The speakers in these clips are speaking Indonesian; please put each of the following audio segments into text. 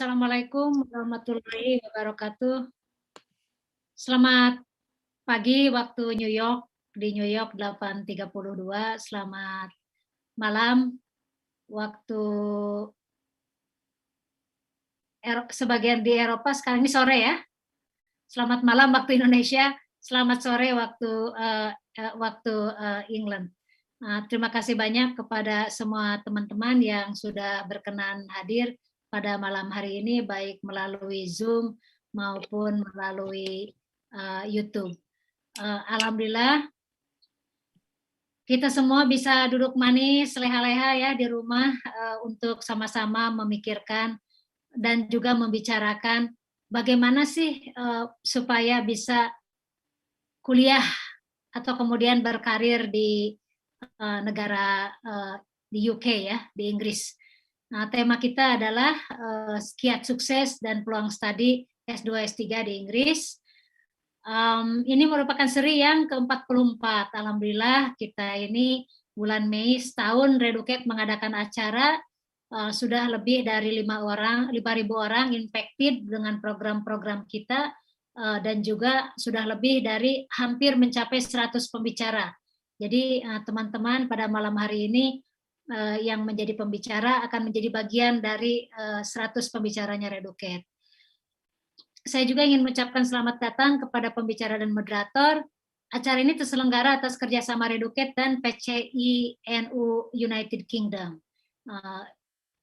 Assalamualaikum warahmatullahi wabarakatuh. Selamat pagi waktu New York, di New York 8.32. Selamat malam waktu sebagian di Eropa, sekarang ini sore ya. Selamat malam waktu Indonesia, selamat sore waktu England. Terima kasih banyak kepada semua teman-teman yang sudah berkenan hadir pada malam hari ini, baik melalui Zoom maupun melalui YouTube. Alhamdulillah kita semua bisa duduk manis, leha-leha ya di rumah untuk sama-sama memikirkan dan juga membicarakan bagaimana sih supaya bisa kuliah atau kemudian berkarir di negara di UK ya, di Inggris. Nah, tema kita adalah kiat sukses dan peluang studi S2 S3 di Inggris. Ini merupakan seri yang ke-44. Alhamdulillah kita ini bulan Mei setahun Reducate mengadakan acara, sudah lebih dari 5.000 orang infected dengan program-program kita, dan juga sudah lebih dari hampir mencapai 100 pembicara. Jadi teman-teman pada malam hari ini yang menjadi pembicara akan menjadi bagian dari 100 pembicaranya Reducate. Saya juga ingin mengucapkan selamat datang kepada pembicara dan moderator. Acara ini terselenggara atas kerjasama Reducate dan PCINU United Kingdom.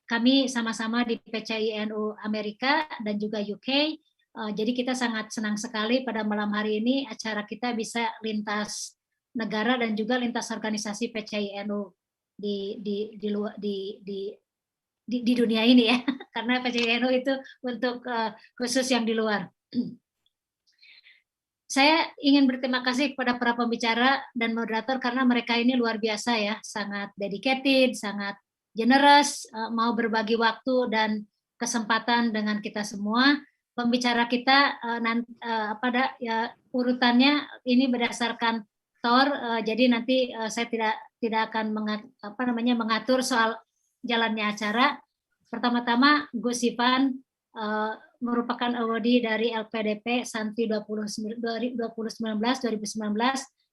Kami sama-sama di PCINU Amerika dan juga UK. Jadi kita sangat senang sekali pada malam hari ini acara kita bisa lintas negara dan juga lintas organisasi PCINU di dunia ini ya, karena PCINU itu untuk khusus yang di luar. Saya ingin berterima kasih kepada para pembicara dan moderator karena mereka ini luar biasa ya, sangat dedicated, sangat generous, mau berbagi waktu dan kesempatan dengan kita semua. Pembicara kita pada ya, urutannya ini berdasarkan TOR, jadi nanti saya tidak akan mengatur soal jalannya acara. Pertama-tama Gus Ivan merupakan awardee dari LPDP Santri 2019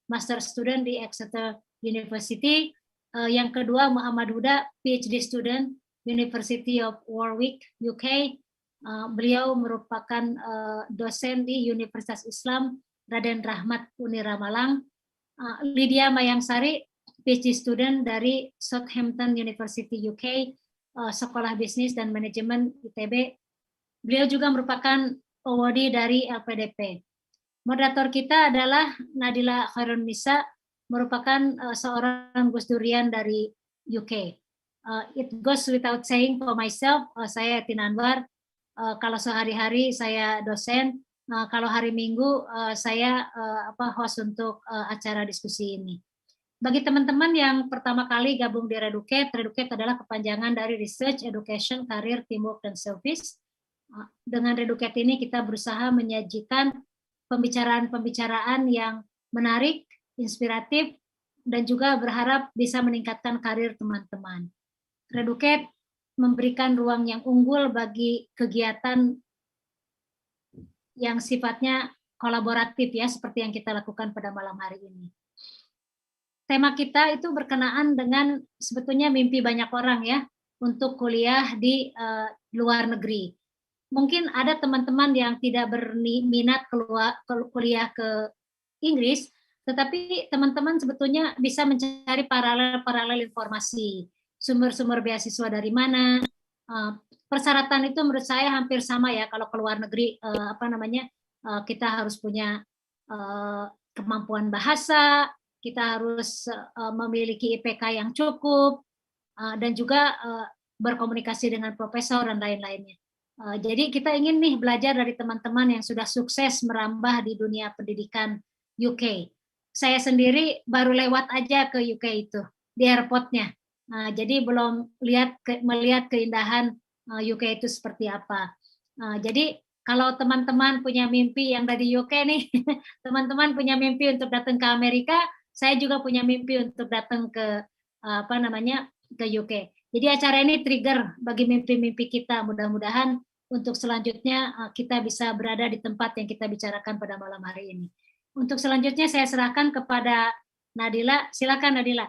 Master Student di Exeter University. Yang kedua Muhammad Huda, PhD Student University of Warwick, UK. Beliau merupakan dosen di Universitas Islam Raden Rahmat Unira Malang. Lydia Mayangsari, PhD Student dari Southampton University, UK, Sekolah Bisnis dan Manajemen ITB. Beliau juga merupakan awardee dari LPDP. Moderator kita adalah Nadila Khairun Nisa, merupakan seorang Gus Durian dari UK. It goes without saying for myself, saya Tina Anwar. Kalau sehari-hari saya dosen, kalau hari Minggu saya host untuk acara diskusi ini. Bagi teman-teman yang pertama kali gabung di Reducate, Reducate adalah kepanjangan dari Research, Education, Career, Teamwork, dan Service. Dengan Reducate ini kita berusaha menyajikan pembicaraan-pembicaraan yang menarik, inspiratif, dan juga berharap bisa meningkatkan karir teman-teman. Reducate memberikan ruang yang unggul bagi kegiatan yang sifatnya kolaboratif ya, seperti yang kita lakukan pada malam hari ini. Tema kita itu berkenaan dengan sebetulnya mimpi banyak orang ya untuk kuliah di luar negeri. Mungkin ada teman-teman yang tidak berminat kuliah ke Inggris, tetapi teman-teman sebetulnya bisa mencari paralel informasi, sumber-sumber beasiswa dari mana. Persyaratan itu menurut saya hampir sama ya kalau ke luar negeri, kita harus punya kemampuan bahasa, kita harus memiliki IPK yang cukup, dan juga berkomunikasi dengan profesor dan lain-lainnya. Jadi kita ingin nih belajar dari teman-teman yang sudah sukses merambah di dunia pendidikan UK. Saya sendiri baru lewat aja ke UK itu, di airportnya. Jadi belum melihat keindahan UK itu seperti apa. Jadi kalau teman-teman punya mimpi yang dari UK nih, teman-teman punya mimpi untuk datang ke Amerika, saya juga punya mimpi untuk datang ke ke UK. Jadi acara ini trigger bagi mimpi-mimpi kita. Mudah-mudahan untuk selanjutnya kita bisa berada di tempat yang kita bicarakan pada malam hari ini. Untuk selanjutnya saya serahkan kepada Nadila. Silakan Nadila.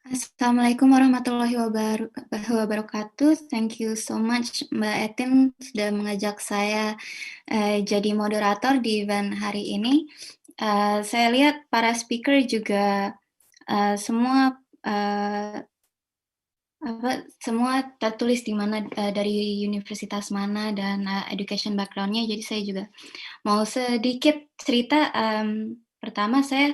Assalamualaikum warahmatullahi wabarakatuh. Thank you so much Mbak Etin sudah mengajak saya jadi moderator di event hari ini. Saya lihat para speaker juga semua tertulis di mana dari universitas mana dan education background-nya. Jadi saya juga mau sedikit cerita. Pertama saya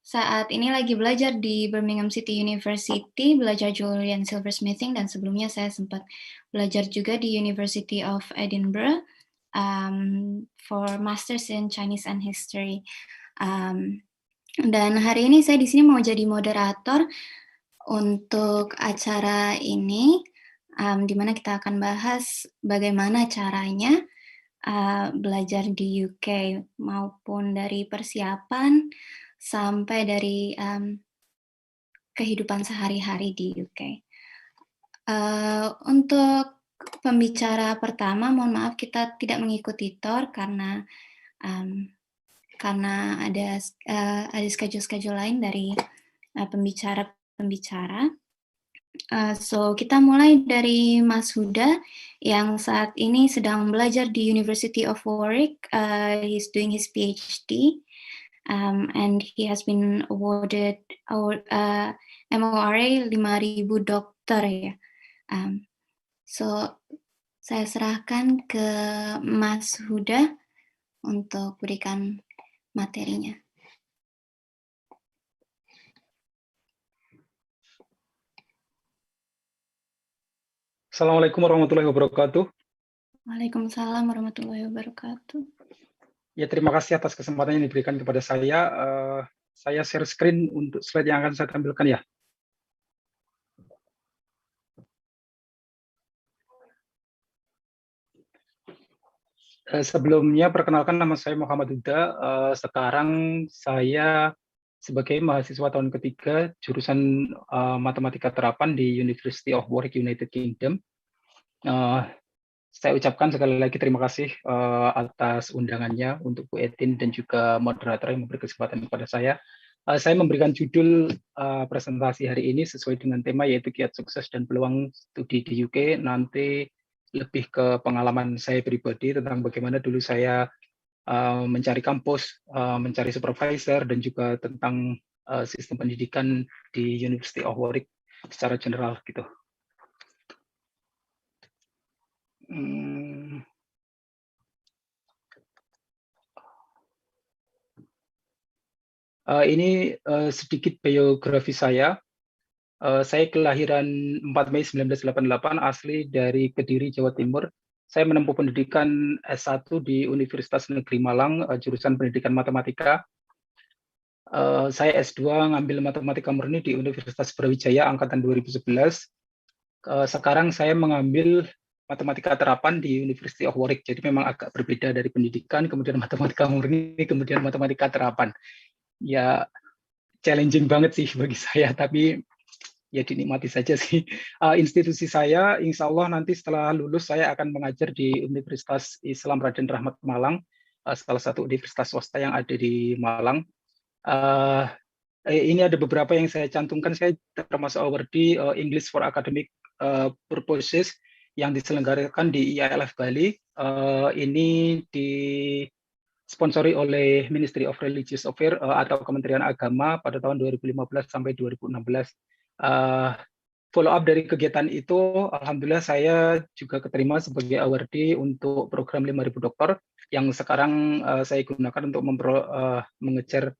saat ini lagi belajar di Birmingham City University, belajar jewelry and silversmithing, dan sebelumnya saya sempat belajar juga di University of Edinburgh for Masters in Chinese and History. Dan hari ini saya di sini mau jadi moderator untuk acara ini, di mana kita akan bahas bagaimana caranya belajar di UK, maupun dari persiapan sampai dari kehidupan sehari-hari di UK. Untuk pembicara pertama, mohon maaf kita tidak mengikuti TOR karena ada schedule lain dari pembicara. So kita mulai dari Mas Huda yang saat ini sedang belajar di University of Warwick. He's doing his PhD. And he has been awarded MORA 5.000 dokter ya. So saya serahkan ke Mas Huda untuk berikan materinya. Assalamualaikum warahmatullahi wabarakatuh. Waalaikumsalam warahmatullahi wabarakatuh. Ya, terima kasih atas kesempatan yang diberikan kepada saya. Saya share screen untuk slide yang akan saya tampilkan ya. Sebelumnya, perkenalkan nama saya Muhammad Huda. Sekarang saya sebagai mahasiswa tahun ketiga jurusan Matematika Terapan di University of Warwick, United Kingdom. Saya ucapkan sekali lagi terima kasih atas undangannya untuk Bu Etin dan juga moderator yang memberi kesempatan kepada saya. Saya memberikan judul presentasi hari ini sesuai dengan tema yaitu Kiat Sukses dan Peluang Studi di UK. Nanti lebih ke pengalaman saya pribadi tentang bagaimana dulu saya mencari kampus, mencari supervisor, dan juga tentang sistem pendidikan di University of Warwick secara general gitu. Ini sedikit biografi saya. Saya kelahiran 4 Mei 1988, asli dari Kediri, Jawa Timur. Saya menempuh pendidikan S1 di Universitas Negeri Malang, jurusan Pendidikan Matematika. Saya S2 ngambil Matematika Murni di Universitas Brawijaya angkatan 2011. Sekarang saya mengambil Matematika Terapan di University of Warwick. Jadi memang agak berbeda dari pendidikan, kemudian Matematika Murni, kemudian Matematika Terapan. Ya, challenging banget sih bagi saya, tapi ya dinikmati saja sih. Institusi saya, insya Allah nanti setelah lulus saya akan mengajar di Universitas Islam Raden Rahmat Malang, salah satu universitas swasta yang ada di Malang. Ini ada beberapa yang saya cantumkan, saya termasuk awardee English for Academic Purposes yang diselenggarakan di IALF Bali. Ini disponsori oleh Ministry of Religious Affairs atau Kementerian Agama pada tahun 2015 sampai 2016. Follow up dari kegiatan itu, alhamdulillah saya juga keterima sebagai awardee untuk program 5.000 dokter yang sekarang saya gunakan untuk mengejar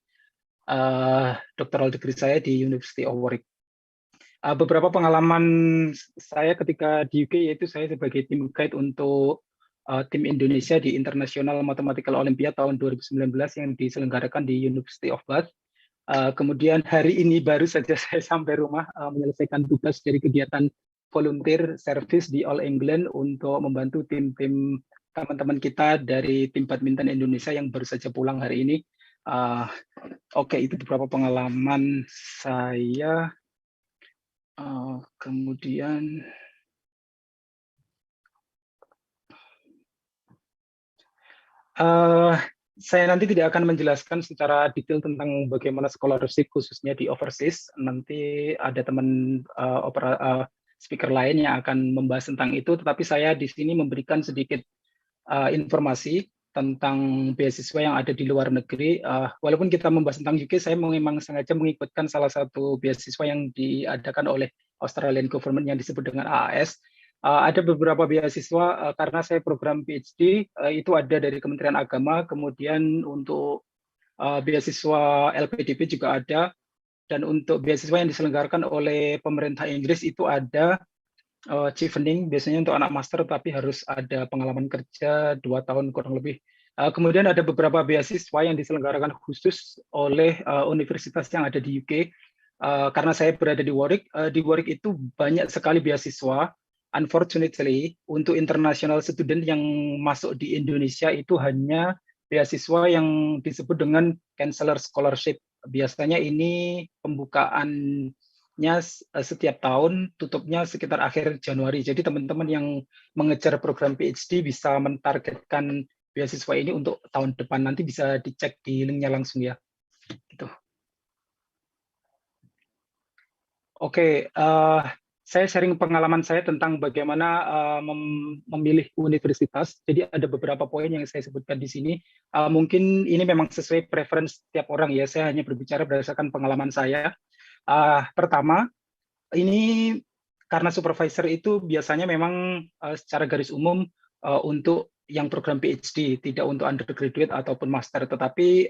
doctoral degree saya di University of Warwick. Beberapa pengalaman saya ketika di UK yaitu saya sebagai tim guide untuk tim Indonesia di International Mathematical Olympiad tahun 2019 yang diselenggarakan di University of Bath. Kemudian hari ini baru saja saya sampai rumah menyelesaikan tugas dari kegiatan volunteer service di All England untuk membantu tim-tim teman-teman kita dari tim badminton Indonesia yang baru saja pulang hari ini. Oke, itu beberapa pengalaman saya. Kemudian Saya nanti tidak akan menjelaskan secara detail tentang bagaimana scholarship khususnya di overseas. Nanti ada teman speaker lain yang akan membahas tentang itu. Tetapi saya di sini memberikan sedikit informasi tentang beasiswa yang ada di luar negeri. Walaupun kita membahas tentang UK, saya memang sengaja mengikutkan salah satu beasiswa yang diadakan oleh Australian Government yang disebut dengan AAS. Ada beberapa beasiswa karena saya program PhD itu ada dari Kementerian Agama, kemudian untuk beasiswa LPDP juga ada, dan untuk beasiswa yang diselenggarakan oleh pemerintah Inggris itu ada chevening, biasanya untuk anak master, tapi harus ada pengalaman kerja 2 tahun kurang lebih. Kemudian ada beberapa beasiswa yang diselenggarakan khusus oleh universitas yang ada di UK. Karena saya berada di Warwick itu banyak sekali beasiswa. Unfortunately, untuk international student yang masuk di Indonesia itu hanya beasiswa yang disebut dengan Counselor Scholarship. Biasanya ini pembukaannya setiap tahun, tutupnya sekitar akhir Januari. Jadi teman-teman yang mengejar program PhD bisa mentargetkan beasiswa ini untuk tahun depan. Nanti bisa dicek di linknya langsung ya. Gitu. Oke, saya sharing pengalaman saya tentang bagaimana memilih universitas. Jadi ada beberapa poin yang saya sebutkan di sini. Mungkin ini memang sesuai preference setiap orang ya. Saya hanya berbicara berdasarkan pengalaman saya. Pertama, ini karena supervisor itu biasanya memang secara garis umum untuk yang program PhD, tidak untuk undergraduate ataupun master. Tetapi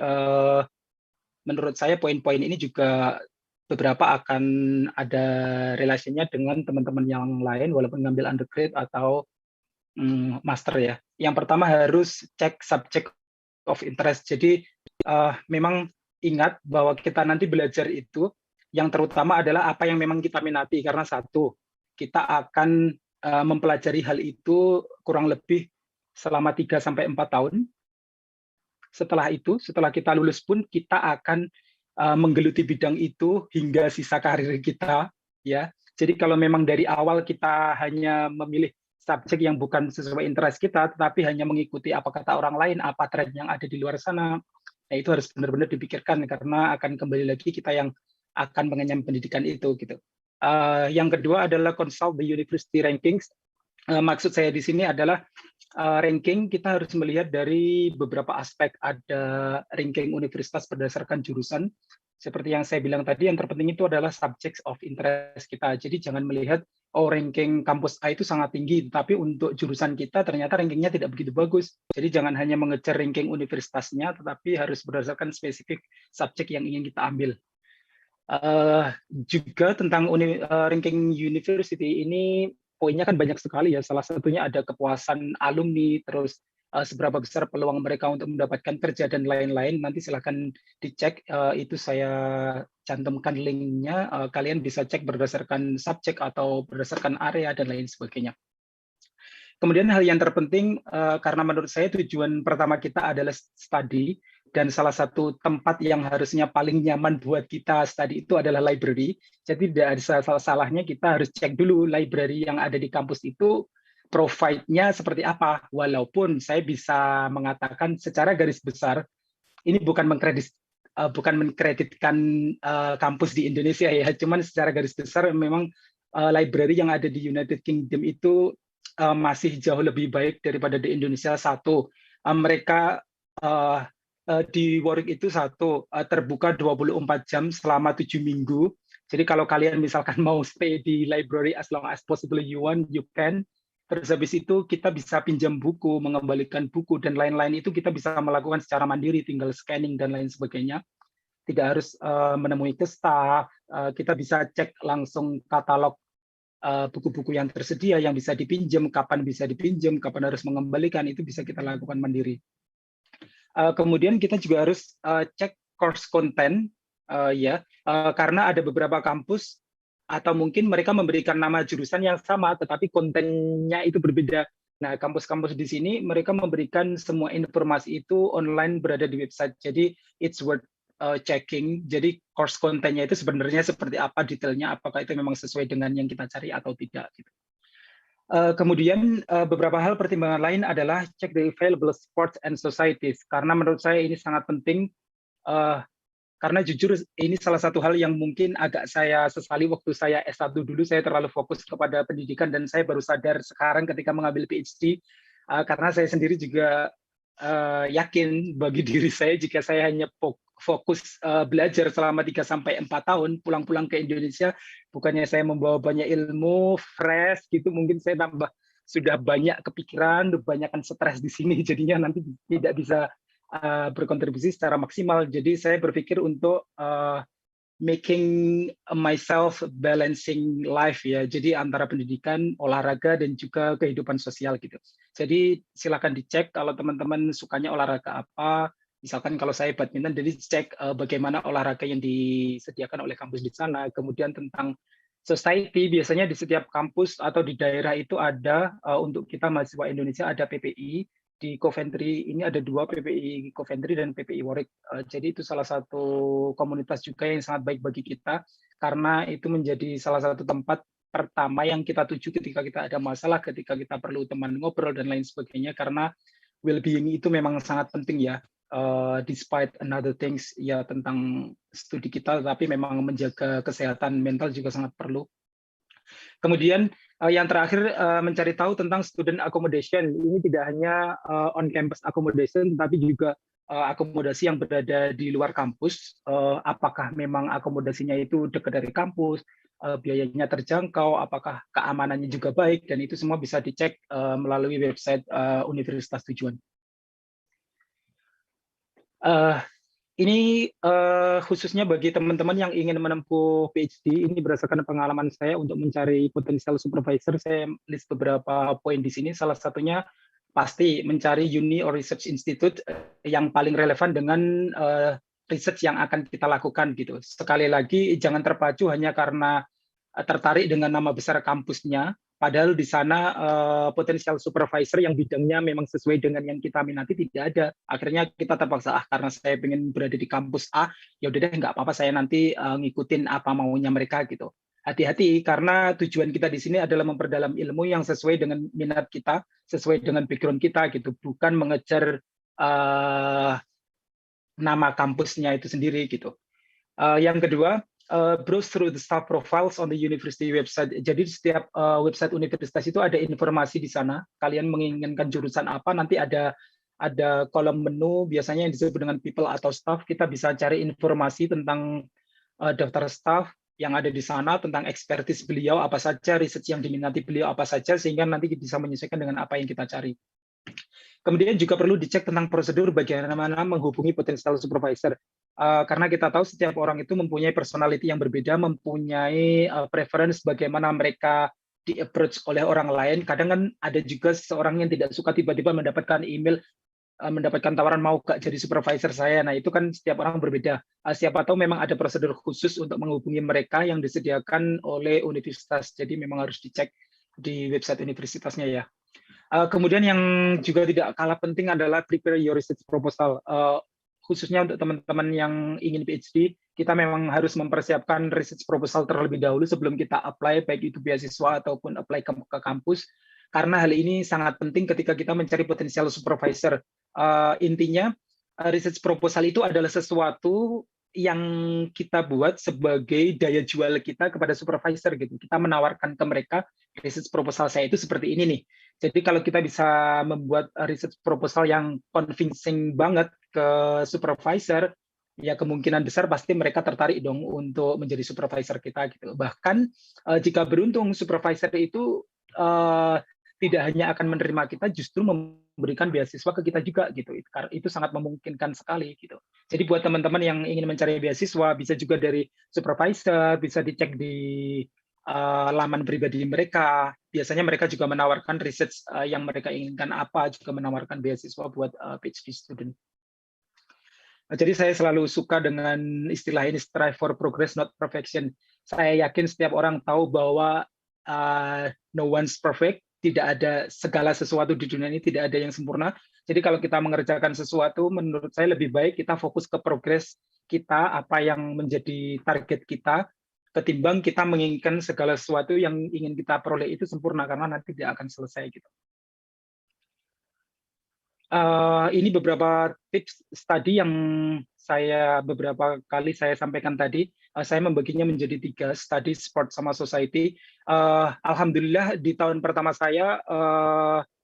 menurut saya poin-poin ini juga beberapa akan ada relasinya dengan teman-teman yang lain walaupun ngambil undergrad atau master ya. Yang pertama harus cek subject of interest. Jadi memang ingat bahwa kita nanti belajar itu yang terutama adalah apa yang memang kita minati, karena satu, kita akan mempelajari hal itu kurang lebih selama 3-4 tahun. Setelah itu, setelah kita lulus pun kita akan menggeluti bidang itu hingga sisa karir kita, ya. Jadi kalau memang dari awal kita hanya memilih subjek yang bukan sesuai interest kita, tetapi hanya mengikuti apa kata orang lain, apa tren yang ada di luar sana, nah itu harus benar-benar dipikirkan karena akan kembali lagi kita yang akan mengenyam pendidikan itu, gitu. Yang kedua adalah consult the university rankings. Maksud saya di sini adalah ranking kita harus melihat dari beberapa aspek. Ada ranking universitas berdasarkan jurusan. Seperti yang saya bilang tadi, yang terpenting itu adalah subject of interest kita. Jadi jangan melihat, oh ranking kampus A itu sangat tinggi, tapi untuk jurusan kita ternyata rankingnya tidak begitu bagus. Jadi jangan hanya mengejar ranking universitasnya, tetapi harus berdasarkan spesifik subjek yang ingin kita ambil. Juga tentang ranking university ini, poinnya kan banyak sekali ya. Salah satunya ada kepuasan alumni, terus seberapa besar peluang mereka untuk mendapatkan kerja dan lain-lain. Nanti silahkan dicek, itu saya cantumkan linknya. Kalian bisa cek berdasarkan subjek atau berdasarkan area dan lain sebagainya. Kemudian hal yang terpenting, karena menurut saya tujuan pertama kita adalah study, dan salah satu tempat yang harusnya paling nyaman buat kita study itu adalah library. Jadi tidak ada salahnya kita harus cek dulu library yang ada di kampus itu provide-nya seperti apa. Walaupun saya bisa mengatakan secara garis besar, ini bukan mengkreditkan kampus di Indonesia ya, cuman secara garis besar memang library yang ada di United Kingdom itu masih jauh lebih baik daripada di Indonesia. Satu, mereka di Warwick itu terbuka 24 jam selama 7 minggu. Jadi kalau kalian misalkan mau stay di library as long as possible you want, you can. Terus habis itu kita bisa pinjam buku, mengembalikan buku, dan lain-lain itu kita bisa melakukan secara mandiri, tinggal scanning dan lain sebagainya. Tidak harus menemui ke staff, kita bisa cek langsung katalog buku-buku yang tersedia, yang bisa dipinjam, kapan bisa dipinjam, kapan harus mengembalikan, itu bisa kita lakukan mandiri. Kemudian kita juga harus cek course content, karena ada beberapa kampus atau mungkin mereka memberikan nama jurusan yang sama, tetapi kontennya itu berbeda. Nah, kampus-kampus di sini mereka memberikan semua informasi itu online, berada di website. Jadi it's worth checking. Jadi course kontennya itu sebenarnya seperti apa detailnya, apakah itu memang sesuai dengan yang kita cari atau tidak. Gitu. Kemudian beberapa hal pertimbangan lain adalah check the available sports and societies, karena menurut saya ini sangat penting. Karena jujur ini salah satu hal yang mungkin agak saya sesali waktu saya S1 dulu, saya terlalu fokus kepada pendidikan dan saya baru sadar sekarang ketika mengambil PhD, karena saya sendiri juga yakin bagi diri saya jika saya hanya fokus belajar selama 3-4 tahun, pulang-pulang ke Indonesia, bukannya saya membawa banyak ilmu, fresh gitu, mungkin saya sudah banyak kepikiran, kebanyakan stres di sini, jadinya nanti tidak bisa berkontribusi secara maksimal. Jadi saya berpikir untuk making myself balancing life ya. Jadi antara pendidikan, olahraga dan juga kehidupan sosial gitu. Jadi silakan dicek kalau teman-teman sukanya olahraga apa. Misalkan kalau saya badminton, jadi cek bagaimana olahraga yang disediakan oleh kampus di sana. Kemudian tentang society, biasanya di setiap kampus atau di daerah itu ada untuk kita mahasiswa Indonesia ada PPI. Di Coventry ini ada 2, PPI Coventry dan PPI Warwick. Jadi itu salah satu komunitas juga yang sangat baik bagi kita, karena itu menjadi salah satu tempat pertama yang kita tuju ketika kita ada masalah, ketika kita perlu teman ngobrol dan lain sebagainya, karena well-being itu memang sangat penting ya. Despite another things ya tentang studi kita, tapi memang menjaga kesehatan mental juga sangat perlu. Kemudian yang terakhir mencari tahu tentang student accommodation. Ini tidak hanya on-campus accommodation, tapi juga akomodasi yang berada di luar kampus. Apakah memang akomodasinya itu dekat dari kampus, biayanya terjangkau, apakah keamanannya juga baik, dan itu semua bisa dicek melalui website universitas tujuan. Ini khususnya bagi teman-teman yang ingin menempuh PhD, ini berdasarkan pengalaman saya untuk mencari potensial supervisor, saya list beberapa poin di sini. Salah satunya pasti mencari uni or research institute yang paling relevan dengan research yang akan kita lakukan gitu. Sekali lagi jangan terpacu hanya karena tertarik dengan nama besar kampusnya, padahal di sana potensial supervisor yang bidangnya memang sesuai dengan yang kita minati tidak ada. Akhirnya kita terpaksa, karena saya ingin berada di kampus A, ya udah deh nggak apa-apa, saya nanti ngikutin apa maunya mereka gitu. Hati-hati, karena tujuan kita di sini adalah memperdalam ilmu yang sesuai dengan minat kita, sesuai dengan background kita gitu, bukan mengejar nama kampusnya itu sendiri gitu. Yang kedua, browse through the staff profiles on the university website. Jadi setiap website universitas itu ada informasi di sana. Kalian menginginkan jurusan apa, nanti ada kolom menu, biasanya yang disebut dengan people atau staff. Kita bisa cari informasi tentang daftar staff yang ada di sana, tentang expertise beliau apa saja, research yang diminati beliau apa saja, sehingga nanti bisa menyesuaikan dengan apa yang kita cari. Kemudian juga perlu dicek tentang prosedur bagaimana menghubungi potensial supervisor. Karena kita tahu setiap orang itu mempunyai personality yang berbeda, mempunyai preference bagaimana mereka di-approach oleh orang lain. Kadang kan ada juga seseorang yang tidak suka tiba-tiba mendapatkan email, mendapatkan tawaran mau gak jadi supervisor saya. Nah itu kan setiap orang berbeda. Siapa tahu memang ada prosedur khusus untuk menghubungi mereka yang disediakan oleh universitas. Jadi memang harus dicek di website universitasnya ya. Kemudian yang juga tidak kalah penting adalah prepare your research proposal. Khususnya untuk teman-teman yang ingin PhD, kita memang harus mempersiapkan research proposal terlebih dahulu sebelum kita apply, baik itu beasiswa ataupun apply ke kampus. Karena hal ini sangat penting ketika kita mencari potensial supervisor. Intinya, research proposal itu adalah sesuatu yang kita buat sebagai daya jual kita kepada supervisor gitu. Kita menawarkan ke mereka, research proposal saya itu seperti ini nih. Jadi kalau kita bisa membuat research proposal yang convincing banget ke supervisor, ya kemungkinan besar pasti mereka tertarik dong untuk menjadi supervisor kita gitu. Bahkan jika beruntung supervisor itu tidak hanya akan menerima kita, justru memberikan beasiswa ke kita juga gitu. Itu sangat memungkinkan sekali gitu. Jadi buat teman-teman yang ingin mencari beasiswa, bisa juga dari supervisor, bisa dicek di laman pribadi mereka. Biasanya mereka juga menawarkan research yang mereka inginkan apa, juga menawarkan beasiswa buat PhD student. Jadi saya selalu suka dengan istilah ini, strive for progress, not perfection. Saya yakin setiap orang tahu bahwa no one's perfect, tidak ada segala sesuatu di dunia ini, tidak ada yang sempurna. Jadi kalau kita mengerjakan sesuatu, menurut saya lebih baik kita fokus ke progres kita, apa yang menjadi target kita, ketimbang kita menginginkan segala sesuatu yang ingin kita peroleh itu sempurna, karena nanti tidak akan selesai gitu. Ini beberapa tips tadi yang beberapa kali saya sampaikan tadi. Saya membaginya menjadi 3, study, sport, sama society. Alhamdulillah di tahun pertama saya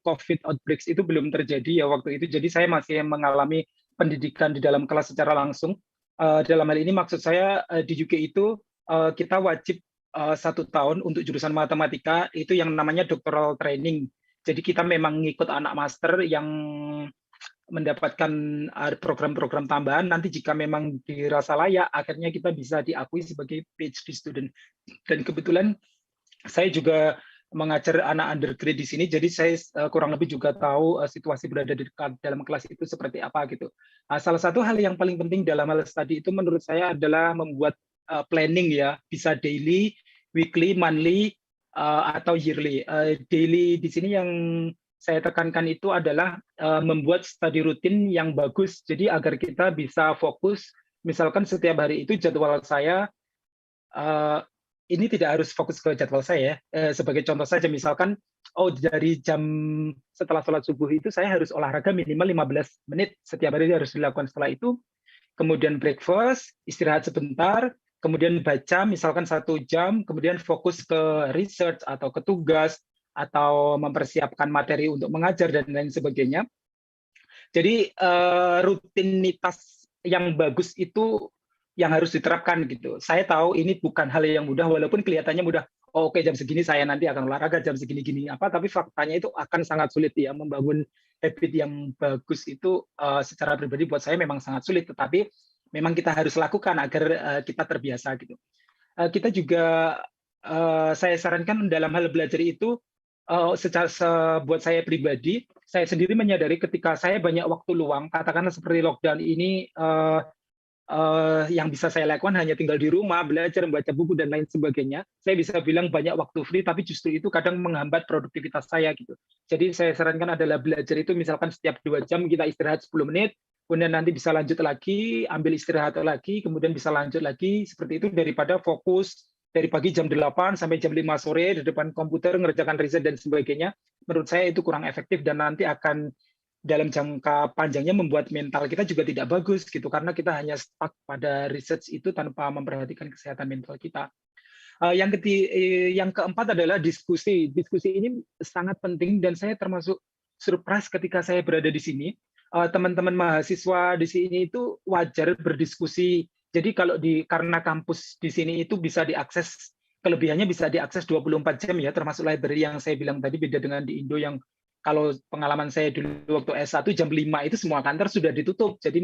COVID outbreaks itu belum terjadi ya waktu itu. Jadi saya masih mengalami pendidikan di dalam kelas secara langsung. Dalam hal ini maksud saya di UK itu kita wajib 1 tahun untuk jurusan matematika itu yang namanya doctoral training. Jadi kita memang ngikut anak master yang mendapatkan program-program tambahan. Nanti jika memang dirasa layak, akhirnya kita bisa diakui sebagai PhD student. Dan kebetulan saya juga mengajar anak undergrad di sini, jadi saya kurang lebih juga tahu situasi berada di dalam kelas itu seperti apa gitu. Salah satu hal yang paling penting dalam hal study itu menurut saya adalah membuat planning ya, bisa daily, weekly, monthly, atau yearly. Daily di sini yang saya tekankan itu adalah membuat study rutin yang bagus, jadi agar kita bisa fokus. Misalkan setiap hari itu jadwal saya, ini tidak harus fokus ke jadwal saya. Sebagai contoh saja, misalkan, dari jam setelah sholat subuh itu saya harus olahraga minimal 15 menit setiap hari harus dilakukan. Setelah itu, kemudian breakfast, istirahat sebentar, kemudian baca misalkan 1 jam, kemudian fokus ke research atau ke tugas, atau mempersiapkan materi untuk mengajar, dan lain sebagainya. Jadi rutinitas yang bagus itu yang harus diterapkan gitu. Saya tahu ini bukan hal yang mudah, walaupun kelihatannya mudah. Oke, jam segini saya nanti akan olahraga, jam segini-gini apa, tapi faktanya itu akan sangat sulit ya. Membangun habit yang bagus itu secara pribadi buat saya memang sangat sulit, tetapi memang kita harus lakukan agar kita terbiasa gitu. Kita juga saya sarankan dalam hal belajar itu, buat saya pribadi, saya sendiri menyadari ketika saya banyak waktu luang, katakanlah seperti lockdown ini, yang bisa saya lakukan hanya tinggal di rumah, belajar, membaca buku, dan lain sebagainya. Saya bisa bilang banyak waktu free, tapi justru itu kadang menghambat produktivitas saya gitu. Jadi saya sarankan adalah belajar itu misalkan setiap 2 jam kita istirahat 10 menit, kemudian nanti bisa lanjut lagi, ambil istirahat lagi, kemudian bisa lanjut lagi, seperti itu, daripada fokus dari pagi jam 8 sampai jam 5 sore di depan komputer ngerjakan riset dan sebagainya. Menurut saya itu kurang efektif dan nanti akan dalam jangka panjangnya membuat mental kita juga tidak bagus gitu, karena kita hanya stuck pada research itu tanpa memperhatikan kesehatan mental kita. Yang keempat adalah diskusi. Diskusi ini sangat penting dan saya termasuk surprise ketika saya berada di sini. Teman-teman mahasiswa di sini itu wajar berdiskusi. Jadi karena kampus di sini itu bisa diakses, kelebihannya bisa diakses 24 jam ya, termasuk library yang saya bilang tadi, beda dengan di Indo yang kalau pengalaman saya dulu waktu S1 jam 5 itu semua kantor sudah ditutup. Jadi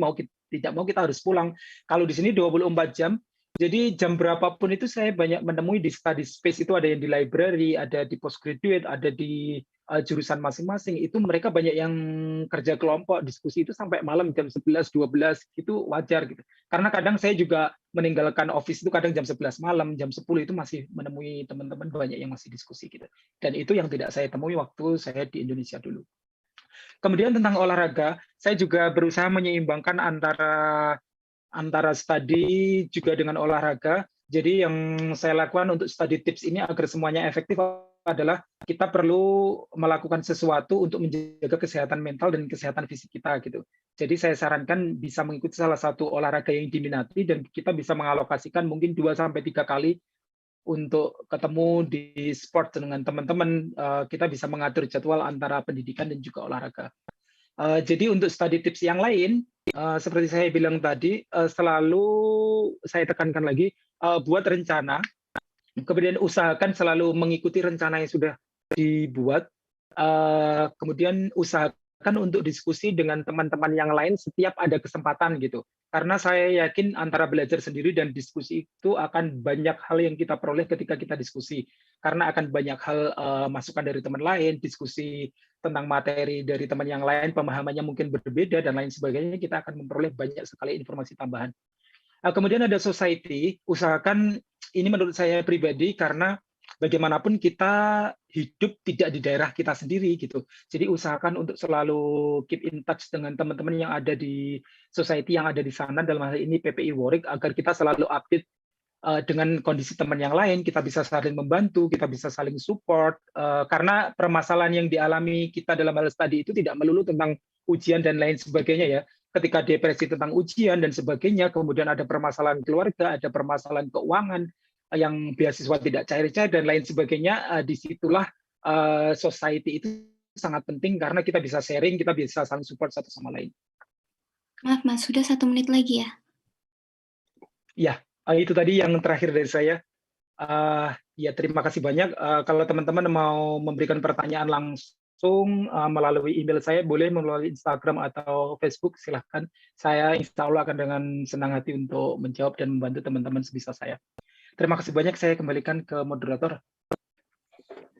tidak mau kita harus pulang. Kalau di sini 24 jam. Jadi jam berapapun itu saya banyak menemui di study space itu, ada yang di library, ada di postgraduate, ada di jurusan masing-masing. Itu mereka banyak yang kerja kelompok, diskusi itu sampai malam jam 11, 12, itu wajar gitu. Karena kadang saya juga meninggalkan office itu kadang jam 11 malam, jam 10 itu masih menemui teman-teman banyak yang masih diskusi gitu. Dan itu yang tidak saya temui waktu saya di Indonesia dulu. Kemudian tentang olahraga, saya juga berusaha menyeimbangkan antara study juga dengan olahraga. Jadi yang saya lakukan untuk study tips ini agar semuanya efektif adalah kita perlu melakukan sesuatu untuk menjaga kesehatan mental dan kesehatan fisik kita gitu. Jadi saya sarankan bisa mengikuti salah satu olahraga yang diminati dan kita bisa mengalokasikan mungkin 2-3 kali untuk ketemu di sport dengan teman-teman. Kita bisa mengatur jadwal antara pendidikan dan juga olahraga. Jadi untuk study tips yang lain, seperti saya bilang tadi, selalu saya tekankan lagi, buat rencana, kemudian usahakan selalu mengikuti rencana yang sudah dibuat, kemudian usahakan untuk diskusi dengan teman-teman yang lain setiap ada kesempatan gitu. Karena saya yakin antara belajar sendiri dan diskusi itu akan banyak hal yang kita peroleh ketika kita diskusi. Karena akan banyak hal masukan dari teman lain, diskusi tentang materi dari teman yang lain, pemahamannya mungkin berbeda dan lain sebagainya, kita akan memperoleh banyak sekali informasi tambahan. Kemudian ada society, usahakan, ini menurut saya pribadi, karena bagaimanapun kita hidup tidak di daerah kita sendiri gitu. Jadi usahakan untuk selalu keep in touch dengan teman-teman yang ada di society yang ada di sana, dalam hal ini PPI Warwick, agar kita selalu update dengan kondisi teman yang lain, kita bisa saling membantu, kita bisa saling support, karena permasalahan yang dialami kita dalam hal studi itu tidak melulu tentang ujian dan lain sebagainya ya. Ketika depresi tentang ujian dan sebagainya, kemudian ada permasalahan keluarga, ada permasalahan keuangan, yang beasiswa tidak cair-cair dan lain sebagainya, disitulah society itu sangat penting karena kita bisa sharing, kita bisa saling support satu sama lain. Maaf Mas, sudah 1 menit lagi ya? Ya, itu tadi yang terakhir dari saya. Ya, terima kasih banyak. Kalau teman-teman mau memberikan pertanyaan langsung melalui email saya, boleh melalui Instagram atau Facebook, silahkan. Saya insya Allah akan dengan senang hati untuk menjawab dan membantu teman-teman sebisa saya. Terima kasih banyak, saya kembalikan ke moderator.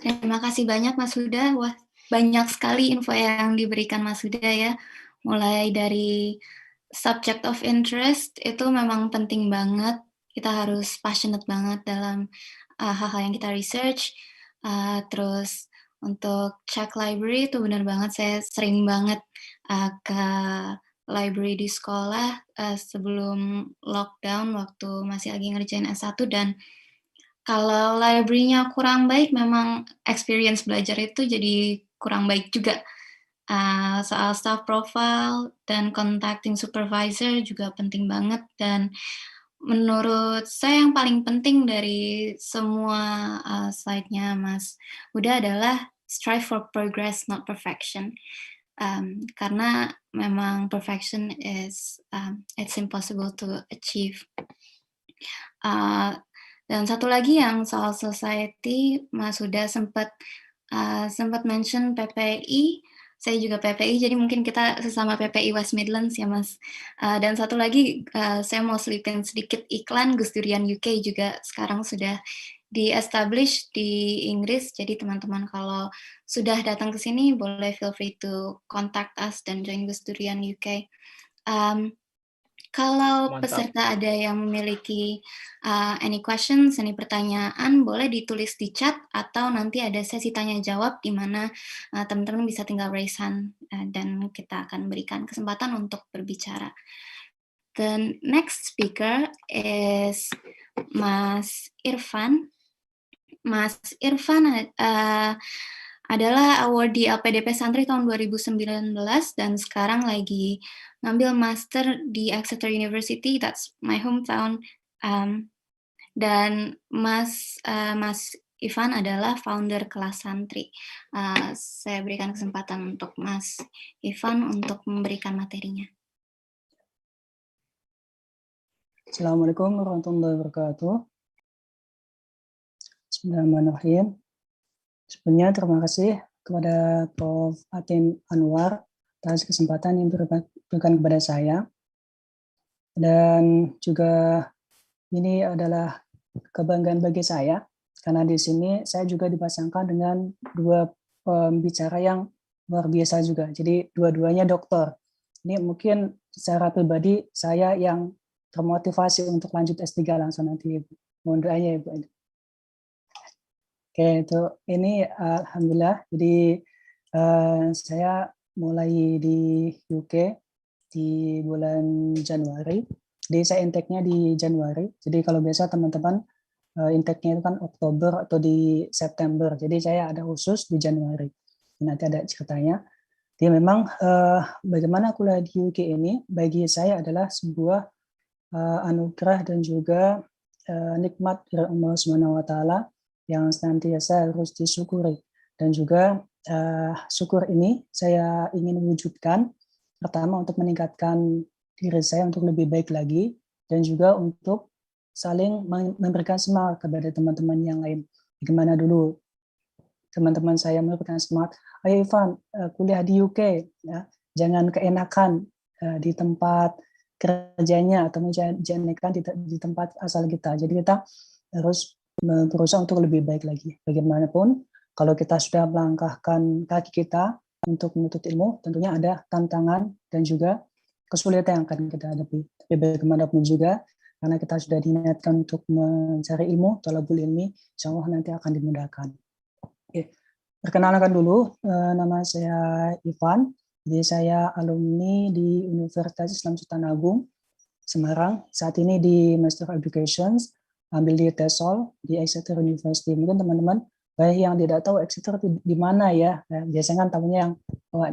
Terima kasih banyak Mas Huda. Wah, banyak sekali info yang diberikan Mas Huda ya. Mulai dari subject of interest itu memang penting banget. Kita harus passionate banget dalam hal-hal yang kita research. Terus untuk cek library itu benar banget, saya sering banget ke library di sekolah sebelum lockdown waktu masih lagi ngerjain S1, dan kalau library-nya kurang baik, memang experience belajar itu jadi kurang baik juga. Soal staff profile dan contacting supervisor juga penting banget, dan menurut saya yang paling penting dari semua slide-nya Mas Huda adalah strive for progress, not perfection. Karena memang perfection is it's impossible to achieve. Dan satu lagi yang soal society, Mas Huda sempat mention PPI. Saya juga PPI, jadi mungkin kita sesama PPI West Midlands ya Mas. Dan satu lagi, saya mau selipin sedikit iklan, Gus Durian UK juga sekarang sudah di-establish di Inggris, jadi teman-teman kalau sudah datang ke sini boleh feel free to contact us dan join Gus Durian UK. Kalau Mantap. peserta ada yang memiliki any questions, any pertanyaan, boleh ditulis di chat atau nanti ada sesi tanya jawab di mana teman-teman bisa tinggal raise hand dan kita akan berikan kesempatan untuk berbicara. The next speaker is Mas Irfan. Mas Irfan adalah awardee LPDP Santri tahun 2019 dan sekarang lagi ngambil master di Exeter University, that's my hometown. Dan Mas Ivan adalah founder kelas santri. Saya berikan kesempatan untuk Mas Ivan untuk memberikan materinya. Assalamualaikum warahmatullahi wabarakatuh. Bismillahirrahmanirrahim. Sebenarnya terima kasih kepada Prof. Atin Anwar atas kesempatan yang diberikan kepada saya. Dan juga ini adalah kebanggaan bagi saya, karena di sini saya juga dipasangkan dengan dua pembicara yang luar biasa juga. Jadi dua-duanya dokter. Ini mungkin secara pribadi saya yang termotivasi untuk lanjut S3 langsung nanti. Mohon doanya ya Bu. Oke, itu ini alhamdulillah. Jadi saya mulai di UK di bulan Januari. Jadi saya intake-nya di Januari. Jadi kalau biasa teman-teman intake-nya itu kan Oktober atau di September. Jadi saya ada khusus di Januari. Nanti ada ceritanya. Jadi memang bagaimana kuliah di UK ini bagi saya adalah sebuah anugerah dan juga nikmat dari Allah Subhanahu wa taala yang senantiasa harus disyukuri. Dan juga syukur ini saya ingin wujudkan pertama untuk meningkatkan diri saya untuk lebih baik lagi, dan juga untuk saling memberikan semangat kepada teman-teman yang lain. Bagaimana dulu teman-teman saya memberikan semangat, ayo Ivan, kuliah di UK, ya, jangan keenakan di tempat kerjanya atau jangan di tempat asal kita. Jadi kita harus berusaha untuk lebih baik lagi. Bagaimanapun, kalau kita sudah melangkahkan kaki kita untuk menuntut ilmu, tentunya ada tantangan dan juga kesulitan yang akan kita hadapi. Tapi bagaimanapun juga, karena kita sudah diniatkan untuk mencari ilmu, thalabul ilmi, insya Allah nanti akan dimudahkan. Oke. Perkenalkan dulu, nama saya Ivan. Jadi saya alumni di Universitas Islam Sultan Agung, Semarang. Saat ini di Master of Education. ambil di TESOL di Exeter University. Mungkin teman-teman banyak yang tidak tahu Exeter itu di mana ya. Biasanya kan tahunya yang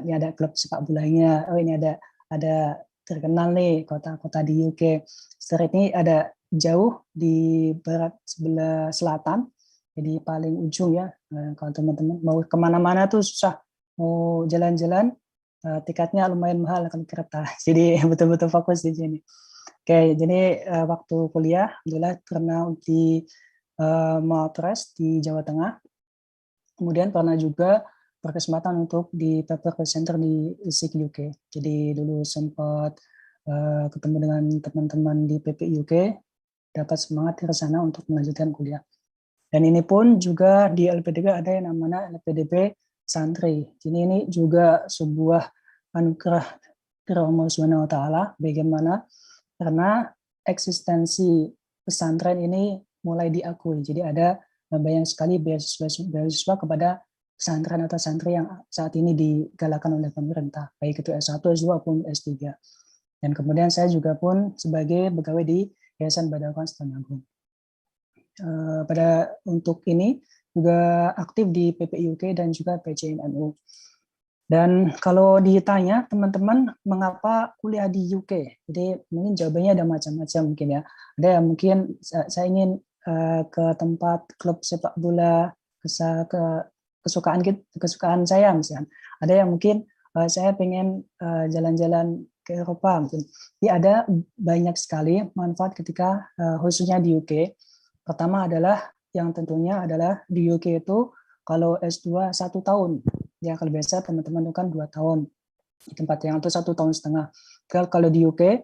ini ada klub sepak bolanya, ini ada terkenal nih kota-kota di UK. Exeter ini ada jauh di barat sebelah selatan, jadi paling ujung ya. Kalau teman-teman mau kemana-mana tuh susah, mau jalan-jalan tiketnya lumayan mahal kalau kereta. Jadi betul-betul fokus di sini. Oke, jadi waktu kuliah, alhamdulillah pernah di Maltres di Jawa Tengah. Kemudian pernah juga berkesempatan untuk di paper presenter di ISIC UK. Jadi dulu sempat ketemu dengan teman-teman di PP UK, dapat semangat ke sana untuk melanjutkan kuliah. Dan ini pun juga di LPDB ada yang namanya LPDB Santri. Jadi ini juga sebuah anugerah dari Allah Subhanahu wa Ta'ala, bagaimana karena eksistensi pesantren ini mulai diakui. Jadi ada banyak sekali beasiswa kepada pesantren atau santri yang saat ini digalakan oleh pemerintah, baik itu S1, S2 maupun S3. Dan kemudian saya juga pun sebagai pegawai di Yayasan Badawan Sultan Agung. Pada untuk ini juga aktif di PPIUK dan juga PCNNU. Dan kalau ditanya teman-teman mengapa kuliah di UK, jadi mungkin jawabannya ada macam-macam mungkin ya. Ada yang mungkin saya ingin ke tempat klub sepak bola kesukaan saya misalnya. Ada yang mungkin saya pengen jalan-jalan ke Eropa mungkin. Jadi ada banyak sekali manfaat ketika khususnya di UK. Pertama adalah yang tentunya adalah di UK itu kalau S2 1 tahun. Ya kalau biasa teman-teman itu kan 2 tahun. Di tempat yang itu 1,5 tahun. Kalau di UK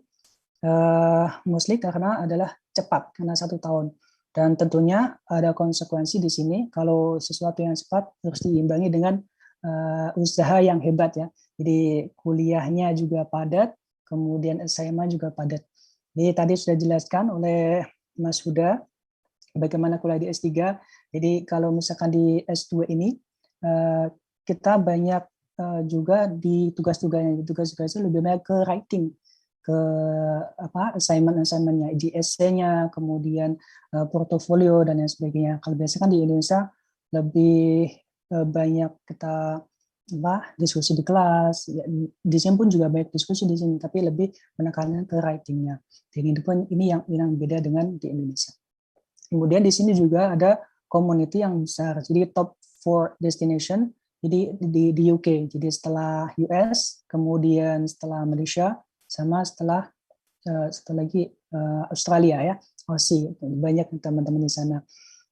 mostly karena adalah cepat karena 1 tahun. Dan tentunya ada konsekuensi di sini kalau sesuatu yang cepat harus diimbangi dengan usaha yang hebat ya. Jadi kuliahnya juga padat, kemudian assignment juga padat. Jadi tadi sudah dijelaskan oleh Mas Huda bagaimana kuliah di S3. Jadi kalau misalkan di S2 ini kita banyak juga di tugas-tugasnya. Tugas-tugasnya lebih banyak ke writing, ke assignment-nya, di essay-nya, kemudian portofolio dan lain sebagainya. Kalau biasa kan di Indonesia lebih banyak kita diskusi di kelas, ya, di sini pun juga banyak diskusi di sini, tapi lebih menekankan ke writing-nya. Dan itu pun ini yang beda dengan di Indonesia. Kemudian di sini juga ada community yang besar, jadi top 4 destination, jadi di UK, jadi setelah US, kemudian setelah Malaysia, sama setelah lagi Australia ya, Aussie, banyak teman-teman di sana.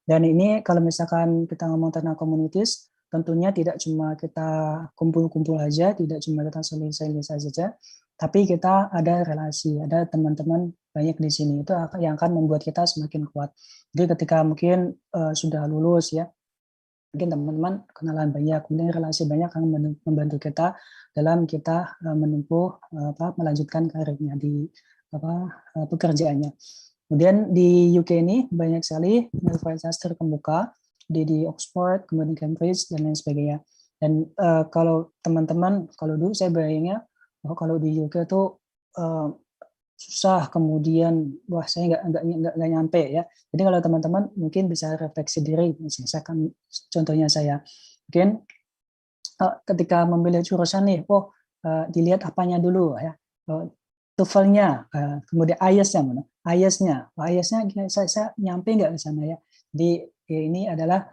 Dan ini kalau misalkan kita ngomong tentang communities, tentunya tidak cuma kita kumpul-kumpul aja, tidak cuma kita sosialisasi saja, tapi kita ada relasi, ada teman-teman banyak di sini, itu yang akan membuat kita semakin kuat. Jadi ketika mungkin sudah lulus ya, mungkin teman-teman kenalan banyak, kemudian relasi banyak akan membantu kita dalam kita menempuh melanjutkan karirnya di pekerjaannya. Kemudian di UK ini banyak sekali universitas terkemuka di Oxford, kemudian Cambridge dan lain sebagainya. Dan kalau teman-teman, kalau dulu saya bayangnya kalau di UK itu susah, kemudian wah saya nggak nyampe ya. Jadi kalau teman-teman mungkin bisa refleksi diri, misalkan contohnya saya mungkin ketika memilih jurusan nih, dilihat apanya dulu ya, TOEFL-nya, kemudian IELTS-nya mana, IELTS-nya saya nyampe nggak ke sana ya. Jadi ya, ini adalah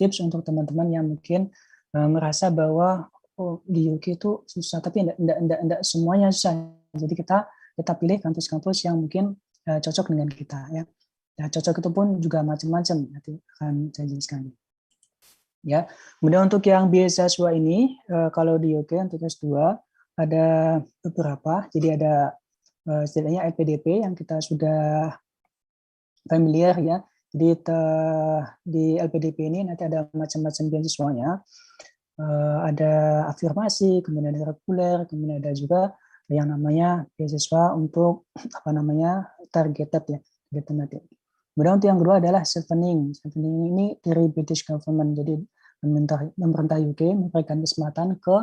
tips untuk teman-teman yang mungkin merasa bahwa di UK itu susah, tapi enggak semuanya susah. Jadi kita pilih kampus-kampus yang mungkin cocok dengan kita ya. Ya cocok itu pun juga macam-macam, nanti akan saya jelaskan. Ya. Kemudian untuk yang beasiswa ini kalau di UK untuk S2 ada beberapa. Jadi ada setidaknya LPDP yang kita sudah familiar ya. Jadi di LPDP ini nanti ada macam-macam beasiswanya. Ada afirmasi, kemudian ada reguler, kemudian ada juga yang namanya beasiswa untuk targeted ya, targeted. Kemudian untuk yang kedua adalah chevening. Chevening ini dari British Government, jadi pemerintah UK memberikan kesempatan ke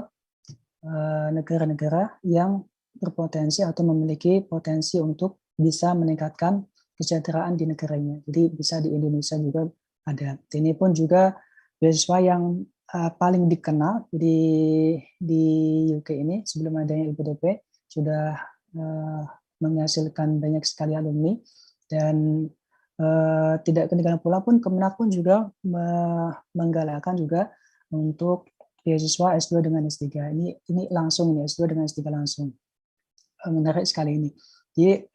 negara-negara yang berpotensi atau memiliki potensi untuk bisa meningkatkan kesejahteraan di negaranya. Jadi bisa di Indonesia juga ada. Ini pun juga beasiswa yang paling dikenal di UK ini sebelum adanya LPDP sudah menghasilkan banyak sekali alumni, dan tidak ketinggalan pula pun Kemenak pun juga menggalakkan juga untuk beasiswa S2 dengan S3. Ini langsung ya, S2 dengan S3 langsung. Menarik sekali ini. Jadi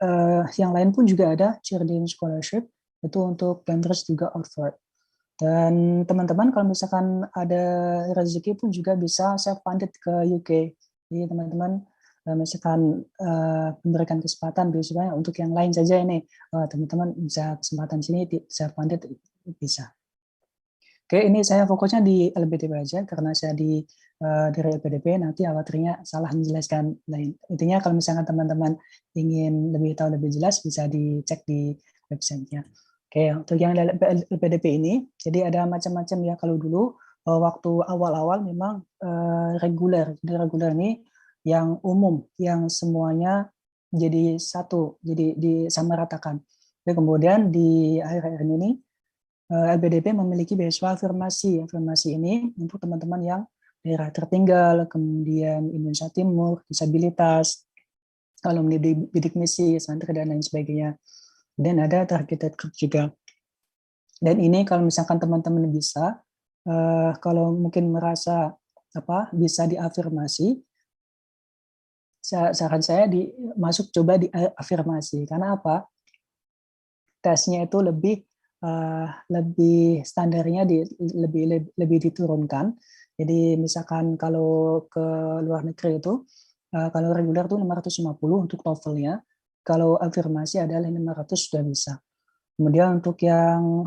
yang lain pun juga ada Cheerleading Scholarship, itu untuk Cambridge juga Oxford. Dan teman-teman kalau misalkan ada rezeki pun juga bisa self-funded ke UK. Jadi teman-teman misalkan memberikan kesempatan beasiswanya untuk yang lain saja ini, teman-teman bisa kesempatan sini self-funded bisa. Oke, ini saya fokusnya di LPDP aja karena saya dari LPDP, nanti khawatirnya salah menjelaskan lain. Intinya kalau misalkan teman-teman ingin lebih tahu lebih jelas bisa dicek di website-nya. Oke, untuk yang LPDP ini, jadi ada macam-macam ya. Kalau dulu waktu awal-awal memang reguler. Jadi reguler ini yang umum, yang semuanya jadi satu, jadi disamaratakan. Dan kemudian di akhir-akhir ini LPDP memiliki beasiswa afirmasi. Afirmasi ini untuk teman-teman yang daerah tertinggal, kemudian Indonesia Timur, disabilitas, alumni bidik misi, santri dan lain sebagainya. Dan ada targeted group juga. Dan ini kalau misalkan teman-teman bisa, kalau mungkin merasa bisa diafirmasi, saran saya masuk coba di afirmasi. Karena apa? Tesnya itu lebih standarnya lebih diturunkan. Jadi misalkan kalau ke luar negeri itu, kalau reguler itu 650 untuk TOEFL-nya. Kalau afirmasi adalah 500 sudah bisa. Kemudian untuk yang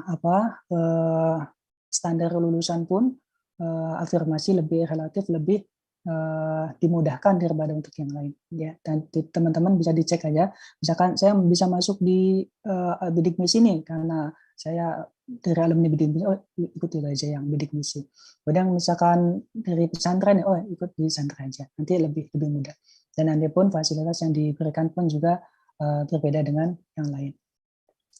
standar lulusan pun afirmasi relatif lebih dimudahkan daripada untuk yang lain. Ya, dan teman-teman bisa dicek aja. Misalkan saya bisa masuk di bidik misi ini karena saya dari alumni bidik misi, ikuti aja yang bidik misi. Kemudian misalkan dari pesantren, ikut di pesantren aja. Nanti lebih mudah. Dan nanti pun fasilitas yang diberikan pun juga berbeda dengan yang lain.